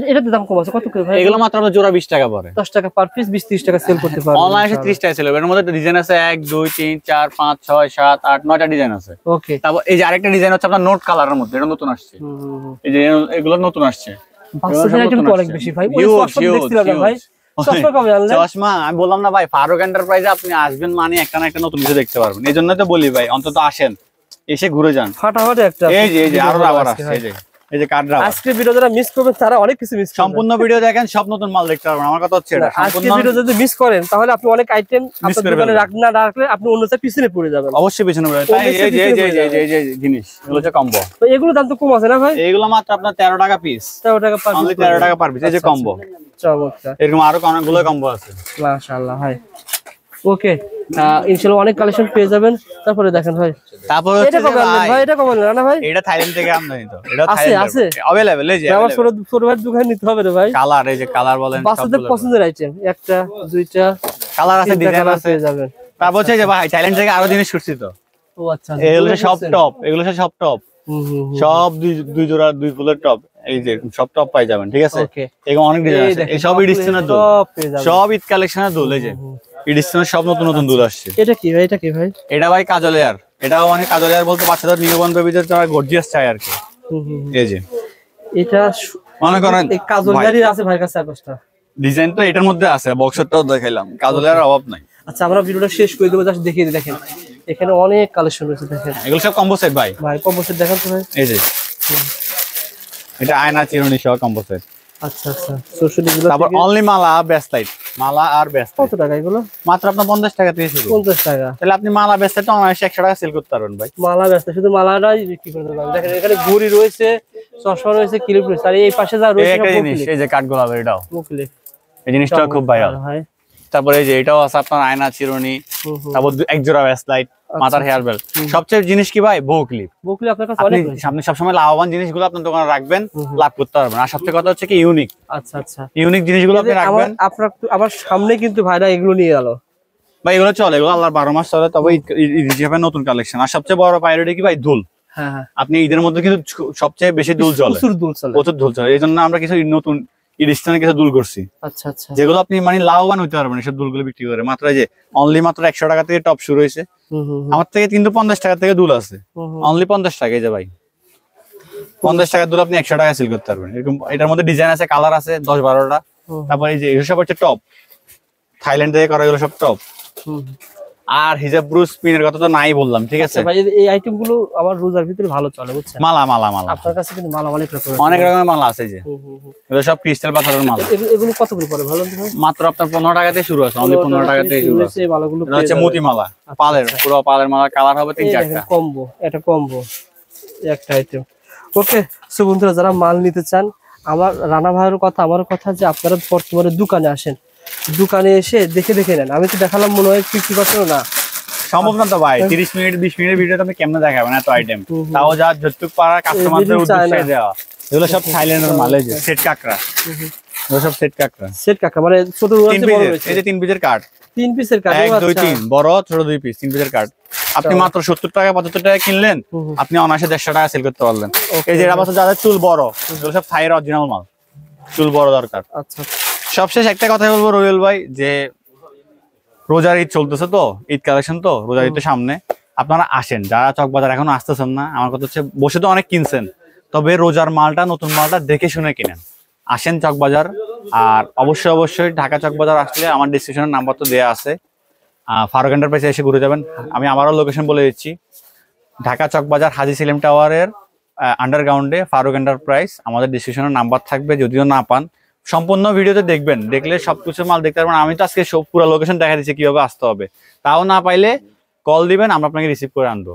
এটাতে দাম কম আছে কত করে ভাই? এগুলো মাত্র আমরা জোড়া 20 টাকা পড়ে, 10 টাকা পার পিস, 20-30 টাকা সেল করতে পারবেন। অনলাইনে 30 টাকা সেল হবে। এর মধ্যে ডিজাইন আছে 1 2 3 4 5 6 7 8 9টা ডিজাইন আছে। ওকে, তারপর এই যে আরেকটা ডিজাইন হচ্ছে আপনার নোট কালারের মধ্যে, এটা নতুন আসছে। এই যে এগুলো নতুন আসছে, বাচ্চাদের আইটেম তো অনেক বেশি ভাই। ওই চশমা দেখছিলাম না ভাই, চশমা কবে আনলেন? চশমা আমি বললাম না ভাই, ফারুক এন্টারপ্রাইজে আপনি আসবেন মানে একটা না একটা নতুন কিছু দেখতে পারবেন। এই জন্য তো বলি ভাই, অন্তত আসেন, এসে ঘুরে যান। ফাটাফাটি একটা, এই যে আরো রাবার আছে, এই যে কাটরা। আজকে ভিডিও যারা মিস করবেন তারা অনেক কিছু মিস করবেন। সম্পূর্ণ ভিডিও দেখেন, সব নতুন মাল দেখতে পারবেন। আমার কথা হচ্ছে এটা, আজকে ভিডিও যদি মিস করেন তাহলে আপনি অনেক আইটেম আপনার দোকানে রাখলে আপনি অন্যটা পিছনে পড়ে যাবেন। অবশ্যই পিছনে পড়ে যাবেন। এই যে জিনিস এগুলো হচ্ছে কম্বো। তো এগুলো দাম তো কম আছে না ভাই? এগুলো মাত্র আপনার 13 টাকা পিস, 13 টাকা পার পিস, অনলি 13 টাকা পার পিস। এই যে কম্বো, চমৎকার। এরকম আরো অনেকগুলো কম্বো আছে। মাশাআল্লাহ ভাই, ওকে, ইনশাআল্লাহ অনেক কালেকশন পেয়ে যাবেন। তারপরে দেখেন ভাই, তারপর হচ্ছে ভাই এটা কম না ভাই, এটা থাইল্যান্ড থেকে আমদানি, তো এটা আছে अवेलेबल। এই যে আমার ছোট ভাই দোকানে নিতে হবে রে ভাই। কালার, এই যে কালার বলেন, বাচ্চাদের পছন্দের আইটেম, একটা দুইটা কালার আছে, ডিজাইন আছে পেয়ে যাবেন। তারপর হচ্ছে যে ভাই থাইল্যান্ড থেকে আরো জিনিস ছুটছি তো। ও আচ্ছা, এগুলো সব টপ, সব দুই জোড়া 2 ফুলের টপ, এই যে সব টপ পাই যাবেন। ঠিক আছে, এরকম অনেক ডিজাইন আছে। এই সব এডিশনাল দুল, সব ঈদ কালেকশনের দুল। এই যে এডিশনাল সব নতুন দুল আসছে। এটা কি ভাই? এটা ভাই কাজলেয়ার। এটাও মানে কাজলেয়ার বলতে বাচ্চাদের নিউবর্ন বেবিদের যারা গর্জিয়াস চাই আর কি। এই যে এটা মনে করেন এই কাজলদারি আছে ভাইয়ের কাছে 4-5টা ডিজাইন তো এটার মধ্যে আছে, বক্সারটাও দেখাইলাম, কাজলের অভাব নাই। আচ্ছা আমরা ভিডিওটা শেষ করে দেবো, জাস্ট দেখিয়ে দিই। দেখেন এখানে অনেক কালেকশন রয়েছে, দেখেন এগুলো সব কম্বো সেট ভাই। ভাই কম্বো সেট দেখান তো ভাই। এই যে এটা আয়না চিরুনি সহ কম্বো সেট। আচ্ছা আচ্ছা 64 গুলো। তারপর অনলি মালা বেস্ট লাইট, মালা আর বেস্ট কত টাকা এগুলো? মাত্র আপনার 50 টাকা থেকে শুরু। 50 টাকা। তাহলে আপনি মালা বেস্ট লাইট অনায়াসে 100 টাকা সেল করতে পারবেন ভাই। মালা ব্যস্ত, শুধু মালাটাই বিক্রি করে দেবেন। দেখেন এখানে ঘড়ি রয়েছে, চশমা রয়েছে, ক্লিপ রয়েছে, আর এই পাশে যা রয়েছে একটা জিনিস এই যে কাঠগোলাপ, এটাও মুকলিফ, এই জিনিসটা খুব ভাইরাল। তারপরে এই যে এটাও আছে আপনার আয়না চিরুনি, তারপর এক জোড়া বেস্ট লাইট, মাথার হেয়ার বেল্ট। সবচেয়ে জিনিস কি ভাই, বউ ক্লিপ। বউ ক্লিপ আপনার কাছে অনেক রয়েছে। আপনি সবসময় লাভবান জিনিসগুলো আপনার দোকানে রাখবেন, লাভ করতে পারবেন। আর সবচেয়ে কথা হচ্ছে কি ইউনিক। আচ্ছা আচ্ছা ইউনিক জিনিসগুলো আপনি রাখবেন। আপনার আবার সামনে কিন্তু ভাইরা এগুলো নিয়ে গেল ভাই, এগুলো চলে, এগুলো আল্লাহর 12 মাস চলে, তবে ঈদ হিসেবে নতুন কালেকশন। আর সবচেয়ে বড় প্রায়োরিটি কি ভাই, দুল। হ্যাঁ হ্যাঁ, আপনি ঈদের মধ্যে কিন্তু সবচেয়ে বেশি দুল চলে, প্রচুর দুল চলে, প্রচুর দুল চলে। এই জন্য আমরা কিছু নতুন ঈদস্থানে কিছু দুল করছি। আচ্ছা আচ্ছা, যেগুলো আপনি মানে লাভবান হইতে পারবেন এসব দুলগুলো বিক্রি করে। মাত্র এই যে অনলি মাত্র 100 টাকা থেকে টপ শুরু হয়েছে। আমার থেকে কিন্তু 50 টাকা থেকে দুল আছে, অনলি 50 টাকা। এই যে ভাই 50 টাকার দুল আপনি 100 টাকা সেল করতে পারবেন। এরকম এটার মধ্যে ডিজাইন আছে, কালার আছে 10-12টা। তারপর এই যে এগুলো সব হচ্ছে টপ, থাইল্যান্ড থেকে করা, এগুলো সব টপ। আর হিজাব ব্রুস পিনের কথা তো নাই বললাম, ঠিক আছে ভাই। এই আইটেম গুলো আমার রোজার ভিতরে ভালো চলে, বুঝছেন? মালা মালা মালা আপনার কাছে কিন্তু মালা অনেক রকমের, অনেক রকমের মালা আছে। এই যে এগুলো সব ক্রিস্টাল পাথরের মালা। এগুলো কত করে পড়ে ভালো ভাই? মাত্র আপনার 15 টাকা থেকে শুরু আছে, অনলি 15 টাকা থেকে শুরু আছে। এই মালাগুলো এটা হচ্ছে মতি মালা, পালের, পুরো পালের মালা। কালার হবে 3-4টা। কম্বো, এটা কম্বো একটা আইটেম। ওকে, সো বন্ধুরা যারা মাল নিতে চান, আমার রানা ভাইয়ের কথা, আমার কথা যে আপনারা বর্তমানে দোকানে আসেন, দোকানে এসে দেখে দেখে নেন। আমি তো দেখালাম মনে হয় 50% না সম্ভব না তো ভাই, 30 মিনিট 20 মিনিটের ভিডিও আপনি কেমনে দেখাবেন এত আইটেম? তাও যা যতটুকু পারা কাস্টমারদের উদ্দেশ্যে দেওয়া। এগুলো সব থাইল্যান্ডের মাল। এই যে সেট কাকড়া, এগুলো সব সেট কাকড়া। সেট কাকড়া মানে ছোট রয়েছে, বড় রয়েছে। এই যে 3 পিসের কাট, 3 পিসের কাট, 1 2 3 বড় ছোট 2 পিস, 3 পিসের কাট। আপনি মাত্র 70 টাকা 75 টাকা কিনলেন, আপনি অনায়াসে 150 টাকা সেল করতে পারলেন। এই যে এটা বাস যাদের চুল বড়, এগুলো সব থাইয়ের অরিজিনাল মাল, চুল বড় দরকার। আচ্ছা, সবশেষ একটা কথা বলবো রুয়েল ভাই, যে রোজার ঈদ চলতেছে তো, ঈদ কালেকশন তো, রোজার ঈদ তো সামনে। আপনারা আসেন, যারা চকবাজার এখনো আসতেছেন না, আমার কথা হচ্ছে বসে তো অনেক কিনছেন, তবে রোজার মালটা, নতুন মালটা দেখে শুনে কিনেন। আসেন চকবাজার। আর অবশ্যই অবশ্যই ঢাকা চকবাজার আসলে আমার ডিসক্রিপশনের নাম্বার তো দেওয়া আছে, ফারুক এন্টারপ্রাইজে এসে ঘুরে যাবেন। আমি আমারও লোকেশন বলে দিচ্ছি, ঢাকা চকবাজার হাজী সেলিম টাওয়ারের আন্ডারগ্রাউন্ডে ফারুক এন্টারপ্রাইজ। আমাদের ডিসক্রিপশনের নাম্বার থাকবে, যদিও না পান সম্পূর্ণ ভিডিওতে দেখবেন, দেখলে সবকিছু মাল দেখতে পারবেন। আমি তো আজকে সব পুরো লোকেশন দেখা দিচ্ছি কিভাবে আসতে হবে, তাও না পাইলে কল দিবেন, আমরা আপনাকে রিসিভ করে আনবো।